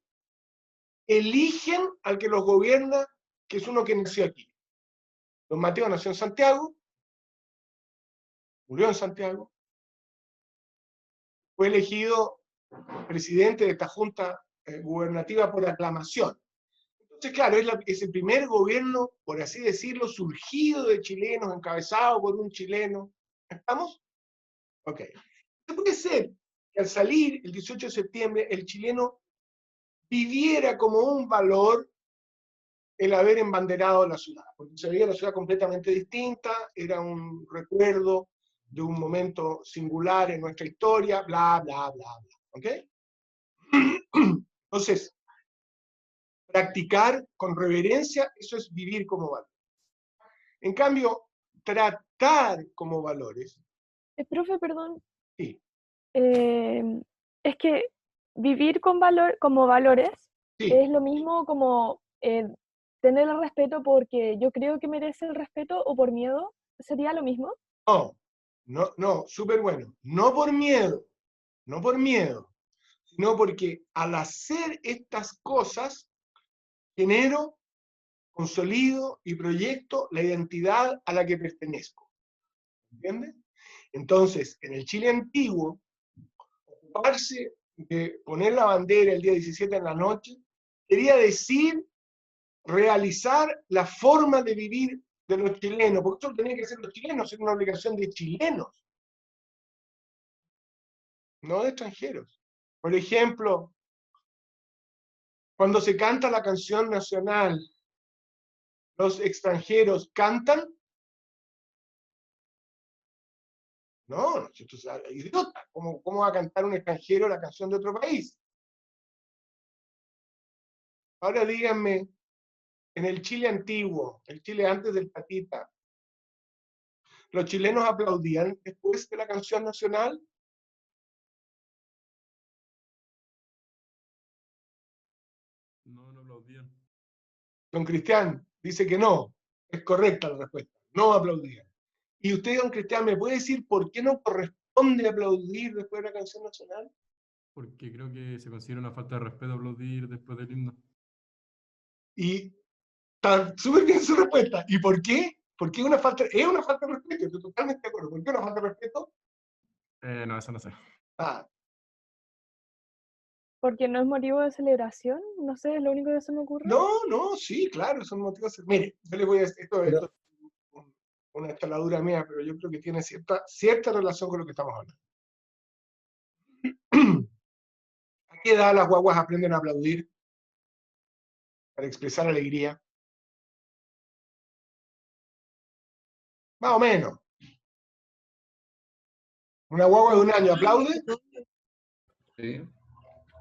eligen al que los gobierna, que es uno que nació aquí. Don Mateo nació en Santiago, murió en Santiago, fue elegido presidente de esta junta gubernativa por aclamación. Entonces, claro, es el primer gobierno, por así decirlo, surgido de chilenos, encabezado por un chileno. ¿Estamos? Ok. Entonces puede ser que al salir el 18 de septiembre, el chileno viviera como un valor el haber embanderado la ciudad, porque se veía la ciudad completamente distinta, era un recuerdo de un momento singular en nuestra historia, bla, bla, bla, bla. ¿Ok? Entonces, practicar con reverencia, eso es vivir como valor. En cambio, tratar como valores, Profe, perdón. sí, Es que vivir como valores sí, es lo mismo como tener el respeto porque yo creo que merece el respeto o por miedo. ¿Sería lo mismo? no, súper bueno. No por miedo, sino porque al hacer estas cosas, genero, consolido y proyecto la identidad a la que pertenezco. ¿Entiendes? Entonces, en el Chile antiguo, ocuparse de poner la bandera el día 17 en la noche, quería decir realizar la forma de vivir de los chilenos, porque eso lo tenían que hacer los chilenos, era una obligación de chilenos, no de extranjeros. Por ejemplo, cuando se canta la canción nacional, los extranjeros cantan. No, esto es idiota. ¿Cómo va a cantar un extranjero la canción de otro país? Ahora díganme, en el Chile antiguo, el Chile antes del Patita, ¿los chilenos aplaudían después de la canción nacional? No, no aplaudían. Don Cristian dice que no. Es correcta la respuesta. No aplaudían. Y usted, don Cristian, ¿me puede decir por qué no corresponde aplaudir después de la canción nacional? Porque creo que se considera una falta de respeto aplaudir después del himno. Y está súper bien su respuesta. ¿Y por qué? Porque es una falta de respeto. Estoy totalmente de acuerdo. ¿Por qué una falta de respeto? No, eso no sé. Ah, Porque no es motivo de celebración. No sé, es lo único que se me ocurre. no, sí, claro, son motivos. Mire, yo le voy a decir, esto es una chaladura mía, pero yo creo que tiene cierta relación con lo que estamos hablando. ¿A qué edad las guaguas aprenden a aplaudir para expresar alegría? Más o menos. ¿Una guagua de 1 año aplaude? Sí.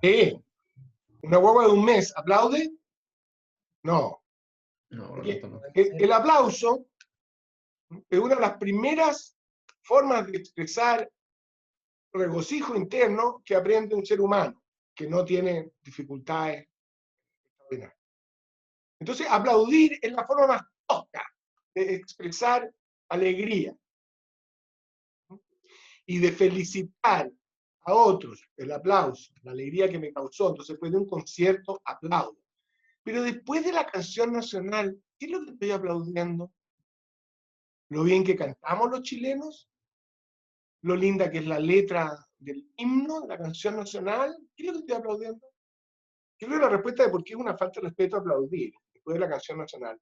Sí. ¿Una guagua de 1 mes aplaude? No. No, Porque no. el aplauso es una de las primeras formas de expresar regocijo interno que aprende un ser humano, que no tiene dificultades extraordinarias. Entonces, aplaudir es la forma más tosca de expresar alegría y de felicitar a otros, el aplauso, la alegría que me causó. Entonces, después de un concierto, aplaudo. Pero después de la canción nacional, ¿qué es lo que estoy aplaudiendo? ¿Lo bien que cantamos los chilenos? ¿Lo linda que es la letra del himno, de la canción nacional? ¿Qué es lo que estoy aplaudiendo? Yo creo que la respuesta de por qué es una falta de respeto aplaudir después de la canción nacional.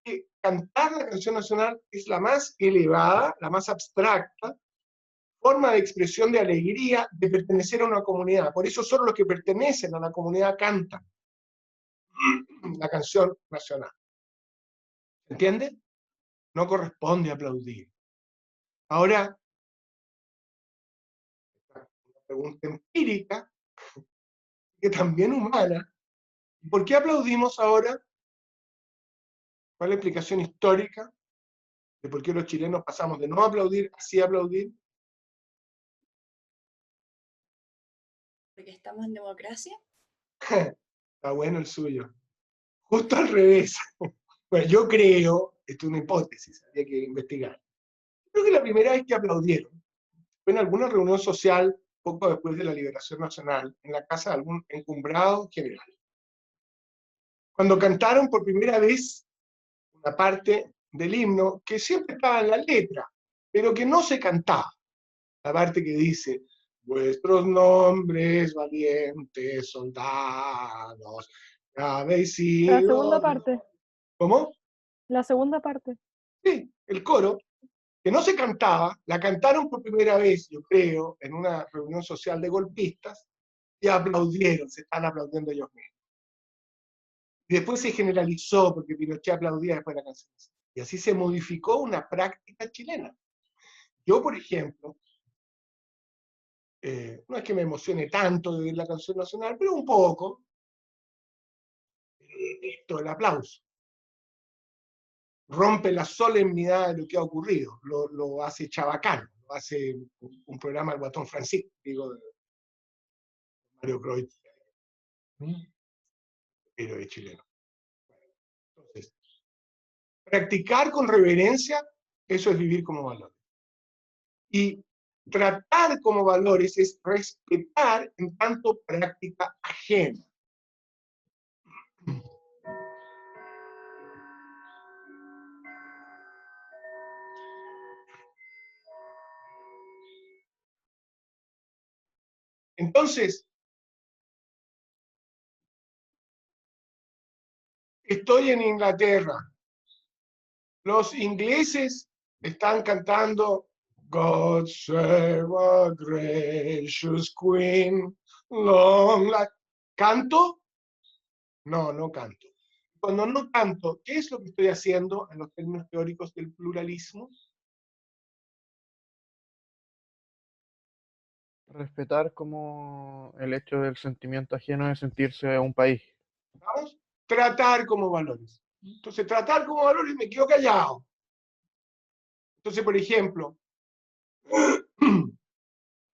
Que cantar la canción nacional es la más elevada, la más abstracta forma de expresión de alegría de pertenecer a una comunidad. Por eso solo los que pertenecen a la comunidad cantan la canción nacional. ¿Entiende? No corresponde aplaudir. Ahora, una pregunta empírica, que también humana. ¿Por qué aplaudimos ahora? ¿Cuál es la explicación histórica de por qué los chilenos pasamos de no aplaudir a sí aplaudir? Porque estamos en democracia. Está bueno el suyo. Justo al revés. Bueno, yo creo, esto es una hipótesis, habría que investigar. Creo que la primera vez que aplaudieron fue en alguna reunión social poco después de la liberación nacional, en la casa de algún encumbrado general. Cuando cantaron por primera vez una parte del himno que siempre estaba en la letra, pero que no se cantaba. La parte que dice: vuestros nombres, valientes soldados, habéis La sido... segunda parte. ¿Cómo? La segunda parte. Sí, el coro, que no se cantaba, la cantaron por primera vez, yo creo, en una reunión social de golpistas, y aplaudieron, se están aplaudiendo ellos mismos. Y después se generalizó, porque Pinochet aplaudía después de la canción. Y así se modificó una práctica chilena. Yo, por ejemplo, no es que me emocione tanto de oír la canción nacional, pero un poco. esto, el aplauso. Rompe la solemnidad de lo que ha ocurrido, lo hace chabacano, lo hace un programa del Guatón Francisco, digo, de Mario Croix, héroe chileno. Entonces, practicar con reverencia, eso es vivir como valores. Y tratar como valores es respetar en tanto práctica ajena. Entonces, estoy en Inglaterra. Los ingleses están cantando God save our gracious Queen, long life. ¿Canto? No, no canto. Cuando no canto, ¿qué es lo que estoy haciendo en los términos teóricos del pluralismo? Respetar como el hecho del sentimiento ajeno de sentirse a un país. ¿Vamos? Tratar como valores. Entonces, tratar como valores me quedo callado. Entonces, por ejemplo,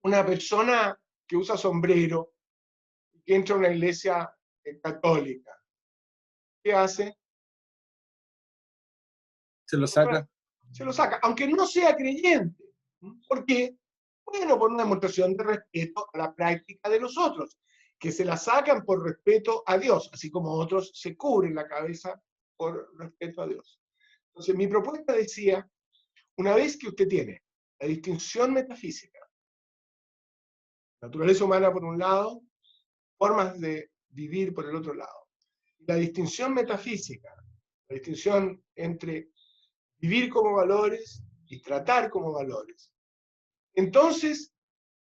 una persona que usa sombrero, que entra a una iglesia católica, ¿qué hace? Se lo saca. Se lo saca, aunque no sea creyente. ¿Por qué? Bueno, por una demostración de respeto a la práctica de los otros, que se la sacan por respeto a Dios, así como otros se cubren la cabeza por respeto a Dios. Entonces, mi propuesta decía, una vez que usted tiene la distinción metafísica, naturaleza humana por un lado, formas de vivir por el otro lado, la distinción metafísica, la distinción entre vivir como valores y tratar como valores, entonces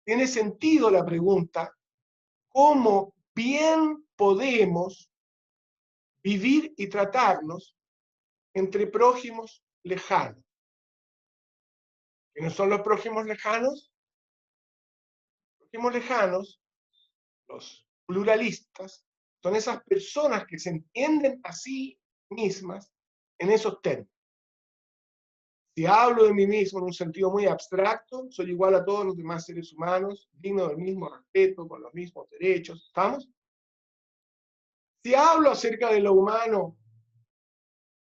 tiene sentido la pregunta, ¿cómo bien podemos vivir y tratarnos entre prójimos lejanos? ¿Quiénes son los prójimos lejanos? Los prójimos lejanos, los pluralistas, son esas personas que se entienden a sí mismas en esos términos. Si hablo de mí mismo en un sentido muy abstracto, soy igual a todos los demás seres humanos, digno del mismo respeto, con los mismos derechos, ¿estamos? Si hablo acerca de lo humano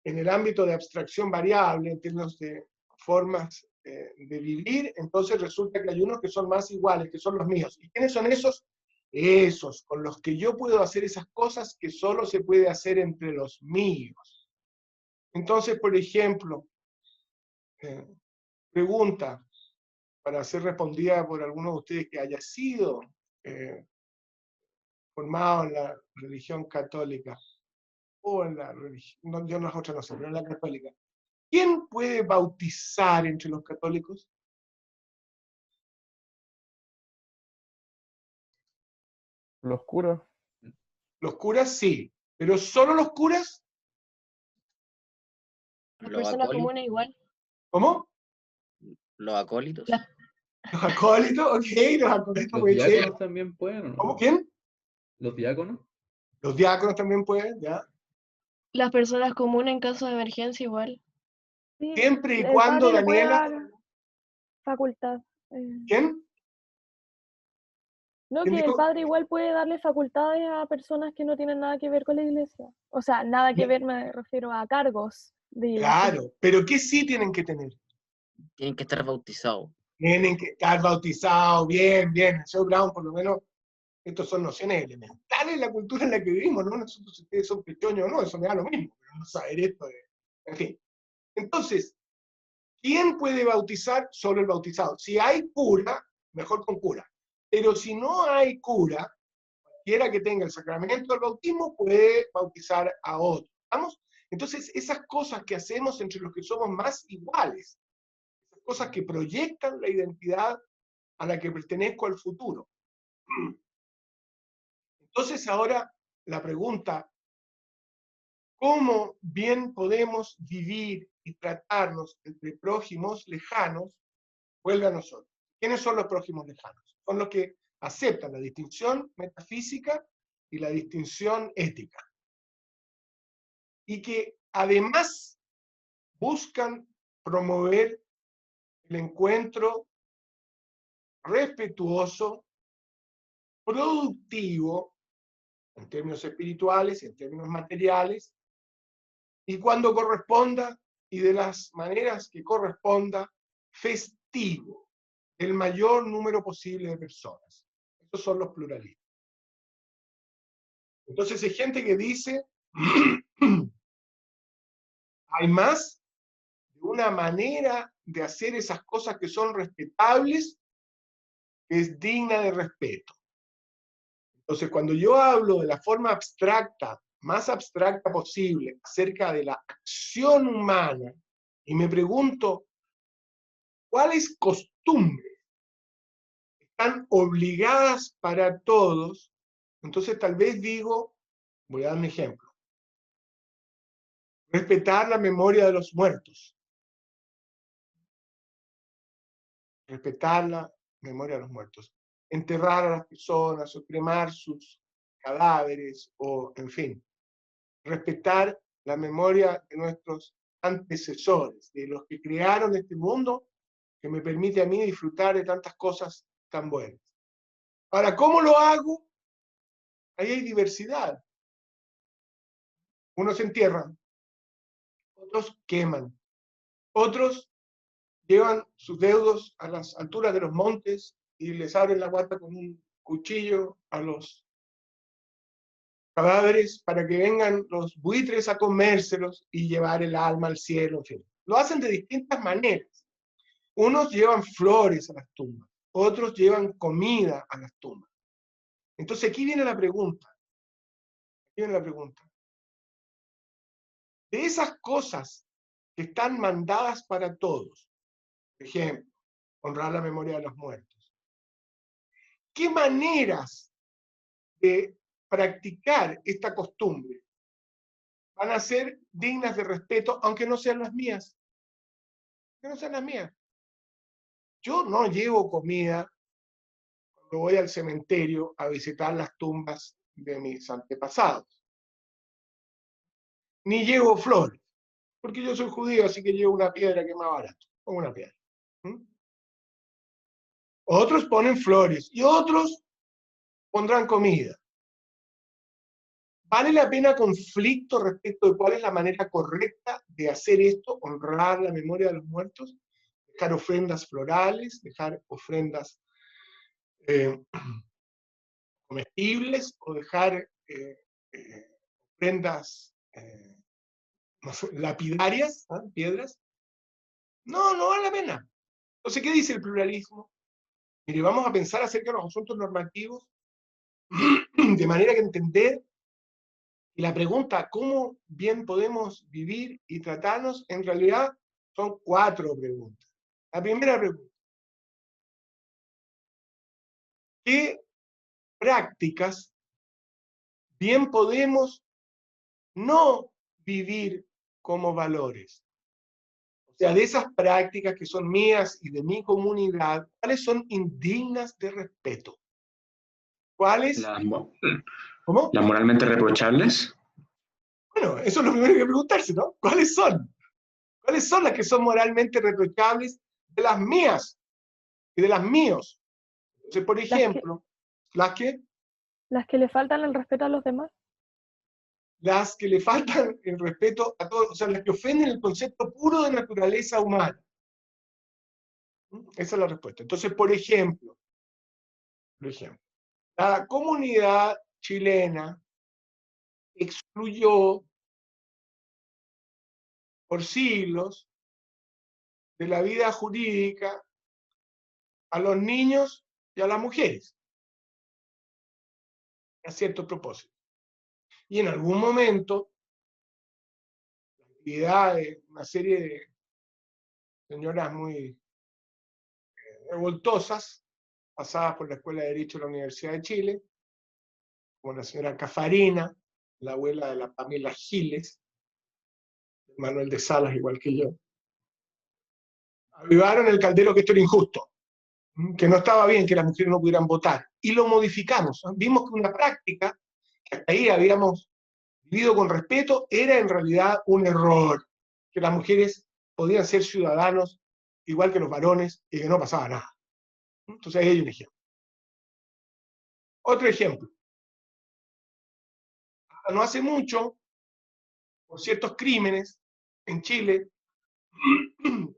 en el ámbito de abstracción variable, en términos de formas de vivir, entonces resulta que hay unos que son más iguales, que son los míos. ¿Y quiénes son esos? Esos, con los que yo puedo hacer esas cosas que solo se puede hacer entre los míos. Entonces, por ejemplo, pregunta, para ser respondida por alguno de ustedes que haya sido formado en la religión católica, o en la religión, no, yo en las otras no sé, pero en la católica. ¿Quién puede bautizar entre los católicos? Los curas. Los curas sí, pero ¿solo los curas? Las Los personas acólitos. comunes igual. ¿Cómo? Los acólitos. Los acólitos, ok, los acólitos Los pueden ser. diáconos también pueden, ¿o no? ¿Cómo? ¿Quién? Los diáconos. Los diáconos también pueden, ¿ya? Las personas comunes en caso de emergencia igual. Sí, Siempre y el cuando, padre le puede Daniela. dar facultad. ¿Quién? No, ¿Quién que el dijo? padre igual puede darle facultades a personas que no tienen nada que ver con la iglesia. O sea, nada que ver me refiero a cargos de iglesia. Claro, pero ¿qué sí tienen que tener? Tienen que estar bautizados. Tienen que estar bautizados, bien, bien. El señor Brown, por lo menos, estos son nociones elementales en la cultura en la que vivimos, ¿no? Nosotros, si ustedes son pequeños o no, eso me da lo mismo, pero no saber esto de... En fin. Entonces, ¿quién puede bautizar? Solo el bautizado. Si hay cura, mejor con cura. Pero si no hay cura, cualquiera que tenga el sacramento del bautismo puede bautizar a otro. ¿Estamos? Entonces, esas cosas que hacemos entre los que somos más iguales, esas cosas que proyectan la identidad a la que pertenezco al futuro. Entonces, ahora la pregunta, ¿cómo bien podemos vivir y tratarnos entre prójimos lejanos? Vuelve a nosotros. ¿Quiénes son los prójimos lejanos? Son los que aceptan la distinción metafísica y la distinción ética. y que además buscan promover el encuentro respetuoso, productivo, en términos espirituales, en términos materiales, y cuando corresponda, y de las maneras que corresponda, festivo, el mayor número posible de personas. Estos son los pluralistas. Entonces hay gente que dice, hay más de una manera de hacer esas cosas que son respetables, que es digna de respeto. Entonces, cuando yo hablo de la forma abstracta, más abstracta posible, acerca de la acción humana, y me pregunto, ¿cuáles costumbres están obligadas para todos? Entonces, tal vez digo, voy a dar un ejemplo, respetar la memoria de los muertos. Respetar la memoria de los muertos. Enterrar a las personas, o cremar sus cadáveres, o, en fin, respetar la memoria de nuestros antecesores, de los que crearon este mundo, que me permite a mí disfrutar de tantas cosas tan buenas. Ahora, ¿cómo lo hago? Ahí hay diversidad. Unos entierran, otros queman, otros llevan sus deudos a las alturas de los montes y les abren la guata con un cuchillo a los cadáveres para que vengan los buitres a comérselos y llevar el alma al cielo, en fin. Lo hacen de distintas maneras. Unos llevan flores a las tumbas, otros llevan comida a las tumbas. Entonces aquí viene la pregunta. Aquí viene la pregunta. De esas cosas que están mandadas para todos, por ejemplo, honrar la memoria de los muertos, ¿qué maneras de practicar esta costumbre van a ser dignas de respeto, aunque no sean las mías? Que no sean las mías. Yo no llevo comida cuando voy al cementerio a visitar las tumbas de mis antepasados. Ni llevo flores, porque yo soy judío, así que llevo una piedra que es más barato, o una piedra. Otros ponen flores, y otros pondrán comida. ¿Vale la pena conflicto respecto de cuál es la manera correcta de hacer esto, honrar la memoria de los muertos? Dejar ofrendas florales, dejar ofrendas comestibles, o dejar ofrendas lapidarias, ¿eh? Piedras. No, no vale la pena. Entonces, ¿qué dice el pluralismo? Mire, vamos a pensar acerca de los asuntos normativos de manera que entender. Y la pregunta, ¿cómo bien podemos vivir y tratarnos? En realidad son 4 preguntas. La primera pregunta, ¿qué prácticas bien podemos no vivir como valores? O sea, de esas prácticas que son mías y de mi comunidad, ¿cuáles son indignas de respeto? ¿Cuáles? ¿Cómo? ¿Las moralmente reprochables? Bueno, eso es lo primero que hay que preguntarse, ¿no? ¿Cuáles son? ¿Cuáles son las que son moralmente reprochables de las mías y de las míos? Entonces, por ejemplo, ¿las que? Las que le faltan el respeto a los demás. Las que le faltan el respeto a todos, o sea, las que ofenden el concepto puro de naturaleza humana. Esa es la respuesta. Entonces, por ejemplo, la comunidad chilena excluyó por siglos de la vida jurídica a los niños y a las mujeres, a cierto propósito. Y en algún momento, la actividad de una serie de señoras muy revoltosas, pasadas por la Escuela de Derecho de la Universidad de Chile, como la señora Cafarina, la abuela de la Pamela Giles, Manuel de Salas, igual que yo, avivaron el caldero que esto era injusto, que no estaba bien que las mujeres no pudieran votar, y lo modificamos. Vimos que una práctica, que hasta ahí habíamos vivido con respeto, era en realidad un error, que las mujeres podían ser ciudadanos igual que los varones y que no pasaba nada. Entonces ahí hay un ejemplo. Otro ejemplo. Hasta no hace mucho, por ciertos crímenes en Chile,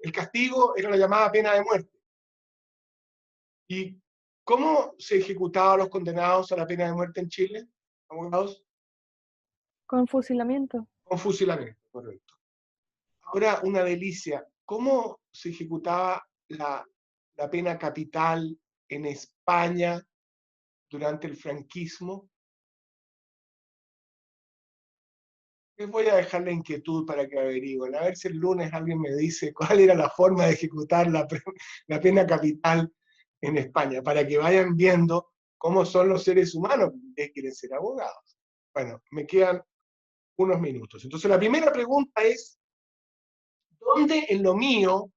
el castigo era la llamada pena de muerte. ¿Y cómo se ejecutaba a los condenados a la pena de muerte en Chile, abogados? Con fusilamiento. Con fusilamiento, correcto. Ahora, una delicia, ¿cómo se ejecutaba la pena capital en España durante el franquismo? Les voy a dejar la inquietud para que averigüen. A ver si el lunes alguien me dice cuál era la forma de ejecutar la pena capital en España, para que vayan viendo cómo son los seres humanos que ustedes quieren ser abogados. Bueno, me quedan unos minutos. Entonces la primera pregunta es, ¿dónde en lo mío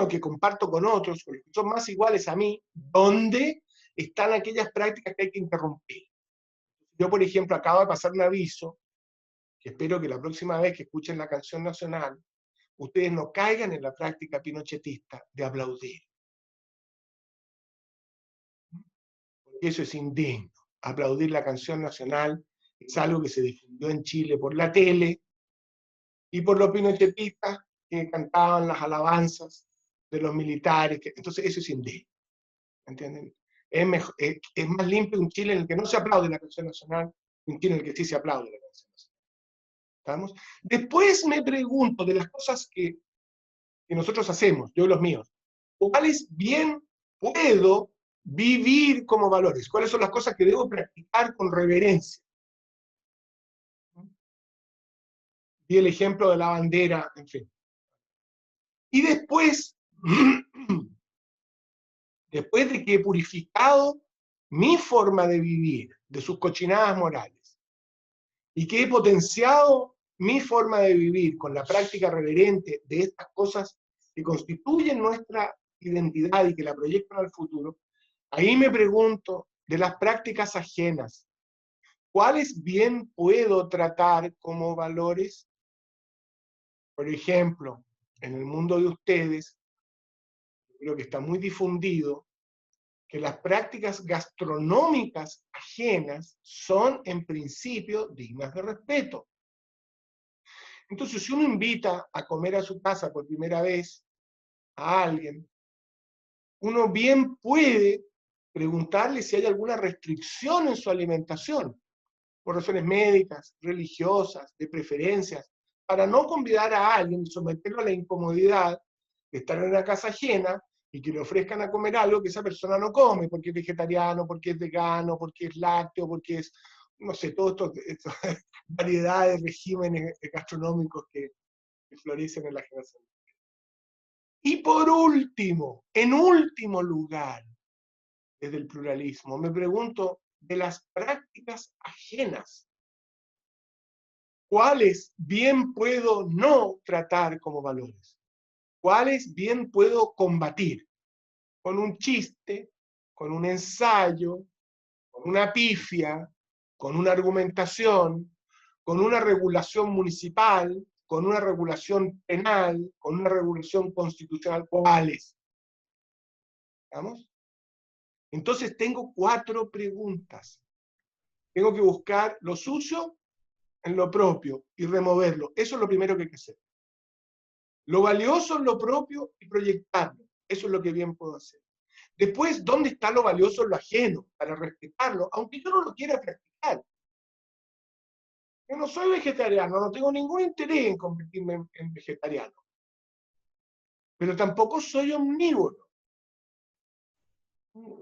que comparto con otros, con los que son más iguales a mí, dónde están aquellas prácticas que hay que interrumpir? Yo, por ejemplo, acabo de pasar un aviso, que espero que la próxima vez que escuchen la canción nacional, ustedes no caigan en la práctica pinochetista de aplaudir. Porque eso es indigno. Aplaudir la canción nacional es algo que se difundió en Chile por la tele, y por los pinochetistas que cantaban las alabanzas de los militares. Entonces eso es indigno. ¿Entienden? Es más limpio un Chile en el que no se aplaude la canción nacional que un Chile en el que sí se aplaude la canción nacional. ¿Estamos? Después me pregunto de las cosas que nosotros hacemos, yo y los míos, ¿cuáles bien puedo vivir como valores? ¿Cuáles son las cosas que debo practicar con reverencia? Y el ejemplo de la bandera, en fin. Y después, después de que he purificado mi forma de vivir, de sus cochinadas morales, y que he potenciado mi forma de vivir con la práctica reverente de estas cosas que constituyen nuestra identidad y que la proyectan al futuro, ahí me pregunto de las prácticas ajenas, ¿cuáles bien puedo tratar como valores? Por ejemplo, en el mundo de ustedes, creo que está muy difundido que las prácticas gastronómicas ajenas son en principio dignas de respeto. Entonces, si uno invita a comer a su casa por primera vez a alguien, uno bien puede preguntarle si hay alguna restricción en su alimentación, por razones médicas, religiosas, de preferencias, para no convidar a alguien y someterlo a la incomodidad de estar en una casa ajena y que le ofrezcan a comer algo que esa persona no come, porque es vegetariano, porque es vegano, porque es lácteo, porque es, no sé, todas estas variedades de regímenes gastronómicos que florecen en la generación. Y por último, en último lugar, desde el pluralismo, me pregunto de las prácticas ajenas, ¿cuáles bien puedo no tratar como valores? ¿Cuáles bien puedo combatir? Con un chiste, con un ensayo, con una pifia, con una argumentación, con una regulación municipal, con una regulación penal, con una regulación constitucional. ¿Cuáles? ¿Vamos? Entonces tengo 4 preguntas. Tengo que buscar lo sucio en lo propio y removerlo. Eso es lo primero que hay que hacer. Lo valioso en lo propio y proyectarlo. Eso es lo que bien puedo hacer. Después, ¿dónde está lo valioso en lo ajeno? Para respetarlo, aunque yo no lo quiera practicar. Yo no soy vegetariano, no tengo ningún interés en convertirme en vegetariano. Pero tampoco soy omnívoro.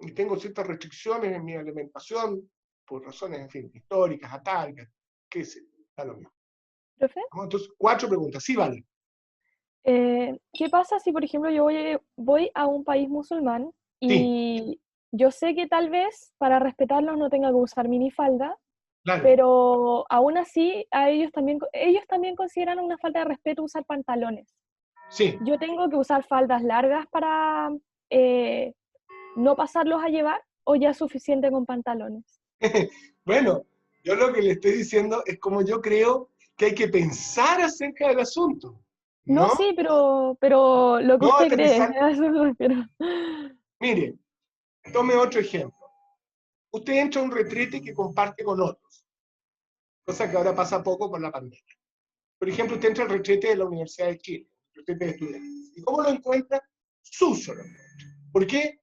Y tengo ciertas restricciones en mi alimentación, por razones, en fin, históricas, atávicas, qué sé, está lo mismo. ¿Profe? Entonces, 4 preguntas. Sí, vale. ¿Qué pasa si, por ejemplo, yo voy a un país musulmán y yo sé que tal vez para respetarlos no tenga que usar minifalda, claro, pero aún así a ellos también consideran una falta de respeto usar pantalones? Sí. ¿Yo tengo que usar faldas largas para no pasarlos a llevar o ya es suficiente con pantalones? Bueno, Yo lo que le estoy diciendo es como yo creo que hay que pensar acerca del asunto. No, ¿No? sí, pero lo que No usted cree, aterrizar. a eso me refiero. Mire, tome otro ejemplo. Usted entra a un retrete que comparte con otros, cosa que ahora pasa poco por la pandemia. Por ejemplo, usted entra al retrete de la Universidad de Chile, retrete de estudiantes. ¿Y cómo lo encuentra? Suso lo encuentra. ¿Por qué?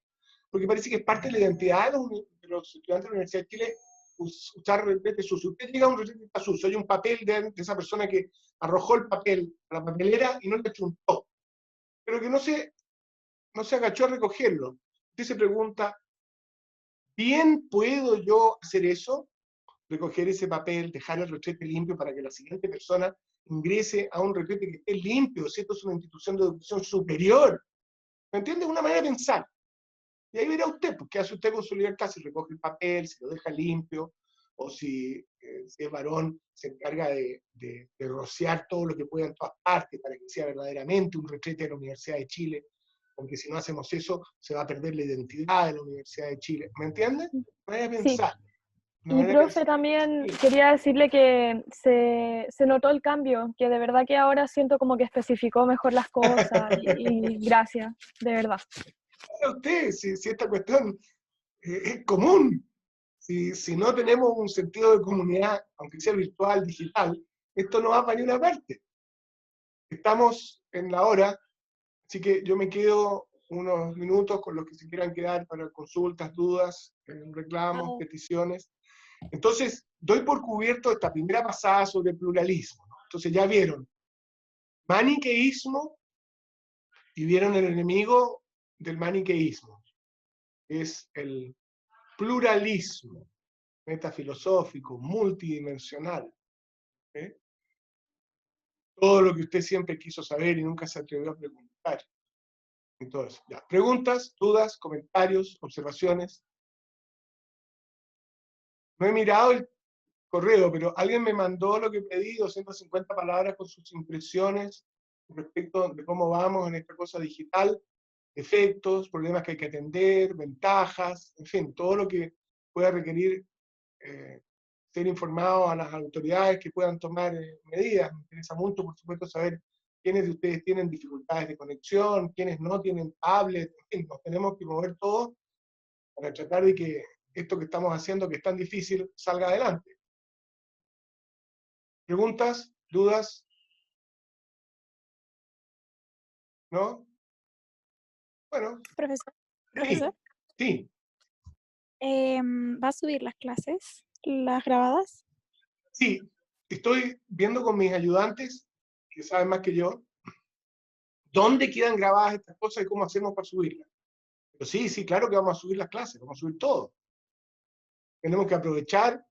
Porque parece que es parte de la identidad de los estudiantes de la Universidad de Chile usar retrete sucio. Usted llega a un retrete que está sucio, hay un papel de esa persona que arrojó el papel a la papelera y no le chuntó, pero que no se agachó a recogerlo. Usted se pregunta, ¿bien puedo yo hacer eso? Recoger ese papel, dejar el retrete limpio para que la siguiente persona ingrese a un retrete que esté limpio, si esto es una institución de educación superior. ¿Me entiende? Una manera de pensar. Y ahí verá usted, pues, qué hace usted con su libertad, si recoge el papel, si lo deja limpio, o si es varón, se encarga de rociar todo lo que pueda en todas partes para que sea verdaderamente un retrete de la Universidad de Chile, porque si no hacemos eso, se va a perder la identidad de la Universidad de Chile. ¿Me entiende? Una manera de pensar. Y profe, también quería decirle que se notó el cambio, que de verdad que ahora siento como que especificó mejor las cosas y gracias, de verdad. A usted, si esta cuestión es común, si no tenemos un sentido de comunidad, aunque sea virtual, digital, esto no va para ninguna parte. Estamos en la hora, así que yo me quedo unos minutos con los que se quieran quedar para consultas, dudas, reclamos, peticiones. Entonces, doy por cubierto esta primera pasada sobre el pluralismo, ¿no? Entonces ya vieron maniqueísmo y vieron el enemigo del maniqueísmo, que es el pluralismo metafilosófico, multidimensional. ¿Eh? Todo lo que usted siempre quiso saber y nunca se atrevió a preguntar. Y todo eso. Ya. ¿Preguntas, dudas, comentarios, observaciones? No he mirado el correo, pero alguien me mandó lo que pedí, 250 palabras con sus impresiones respecto de cómo vamos en esta cosa digital, efectos, problemas que hay que atender, ventajas, en fin, todo lo que pueda requerir ser informado a las autoridades que puedan tomar medidas. Me interesa mucho, por supuesto, saber quiénes de ustedes tienen dificultades de conexión, quiénes no tienen tablet, en fin, nos tenemos que mover todos para tratar de que esto que estamos haciendo, que es tan difícil, salga adelante. ¿Preguntas? ¿Dudas? ¿No? Bueno. Profesor. Sí. ¿Va a subir las clases, las grabadas? Sí, estoy viendo con mis ayudantes, que saben más que yo, dónde quedan grabadas estas cosas y cómo hacemos para subirlas. Pero sí, claro que vamos a subir las clases, vamos a subir todo. Tenemos que aprovechar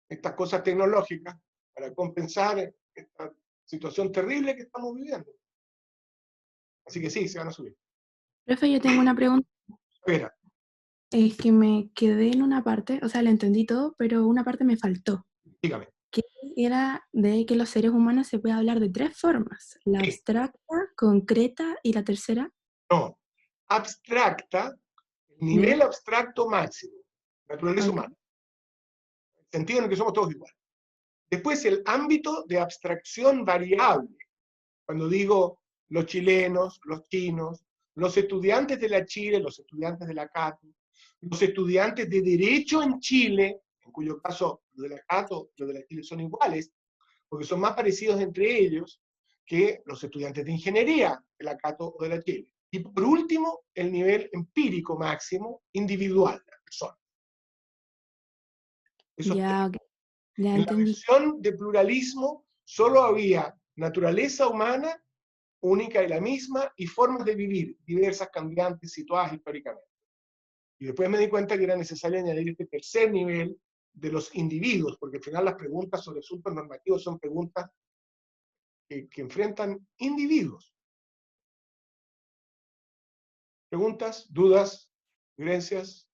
estas cosas tecnológicas para compensar esta situación terrible que estamos viviendo. Así que sí, se van a subir. Profe, yo tengo una pregunta. Espera. Es que me quedé en una parte, o sea, lo entendí todo, pero una parte me faltó. Dígame. Que era de que los seres humanos se puede hablar de 3 formas. La abstracta, concreta y la tercera. No. Abstracta, nivel abstracto máximo. Naturaleza humana. El sentido en el que somos todos iguales. Después el ámbito de abstracción variable. Cuando digo los chilenos, los chinos, los estudiantes de la Chile, los estudiantes de la Cato, los estudiantes de Derecho en Chile, en cuyo caso los de la Cato y los de la Chile son iguales, porque son más parecidos entre ellos que los estudiantes de Ingeniería de la Cato o de la Chile. Y por último, el nivel empírico máximo, individual de la persona. Eso ya, okay. Ya en entendí. la visión de pluralismo solo había naturaleza humana, única y la misma, y formas de vivir, diversas, cambiantes, situadas históricamente. Y después me di cuenta que era necesario añadir este tercer nivel de los individuos, porque al final las preguntas sobre asuntos normativos son preguntas que enfrentan individuos. ¿Preguntas, dudas, sugerencias,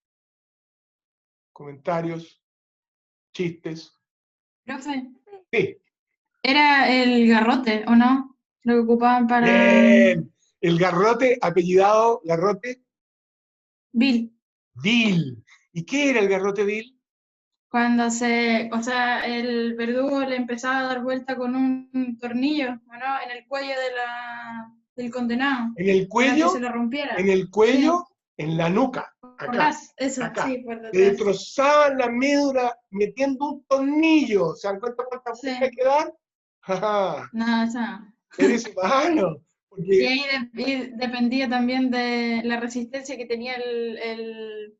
comentarios, chistes? Profe, Sí. era el garrote, ¿o no? Lo que ocupaban para... Bien. El garrote, apellidado Garrote. Bill. Bill. ¿Y qué era el garrote Bill? Cuando o sea, el verdugo le empezaba a dar vuelta con un tornillo, ¿o no? En el cuello del condenado. En el Para que cuello, se lo rompiera. en la nuca, Por acá, atrás, eso, acá. sí, por Le detrás. destrozaban la médula metiendo un tornillo. ¿Se dan cuenta cuántas vueltas hay que dar? Jaja, No, eso no. eres humano. Y Porque, ahí dependía también de la resistencia que tenía el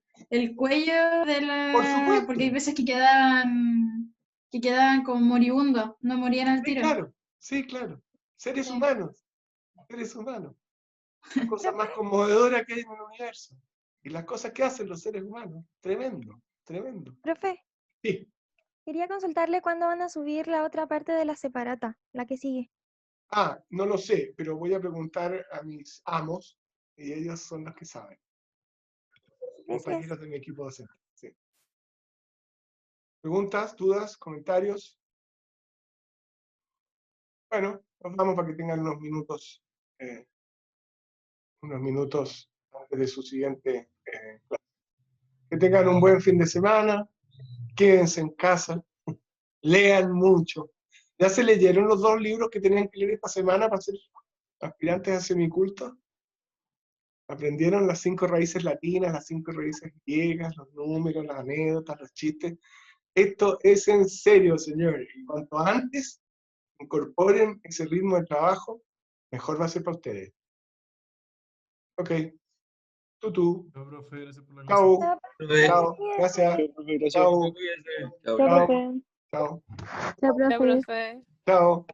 cuello de por la... supuesto. Porque hay veces que quedaban como moribundos, no morían al tiro. Sí, claro. Seres humanos. Seres humanos. La cosa más conmovedora que hay en el universo. Y las cosas que hacen los seres humanos. Tremendo, tremendo. Profe, Sí. quería consultarle cuándo van a subir la otra parte de la separata, la que sigue. Ah, no lo sé, pero voy a preguntar a mis amos y ellos son los que saben. Compañeros de mi equipo docente. Sí. ¿Preguntas, dudas, comentarios? Bueno, nos vamos para que tengan unos minutos antes de su siguiente clase. Que tengan un buen fin de semana, quédense en casa, lean mucho. ¿Ya se leyeron los 2 libros que tenían que leer esta semana para ser aspirantes a semiculto? ¿Aprendieron las 5 raíces latinas, las 5 raíces griegas, los números, las anécdotas, los chistes? Esto es en serio, señores. Y cuanto antes incorporen ese ritmo de trabajo, mejor va a ser para ustedes. Ok. Tú. Chao, profe, gracias por la Chao. clase. Chao. Gracias. Chao. Chao, Chao. profe. Chao. Chao, profe. Chao.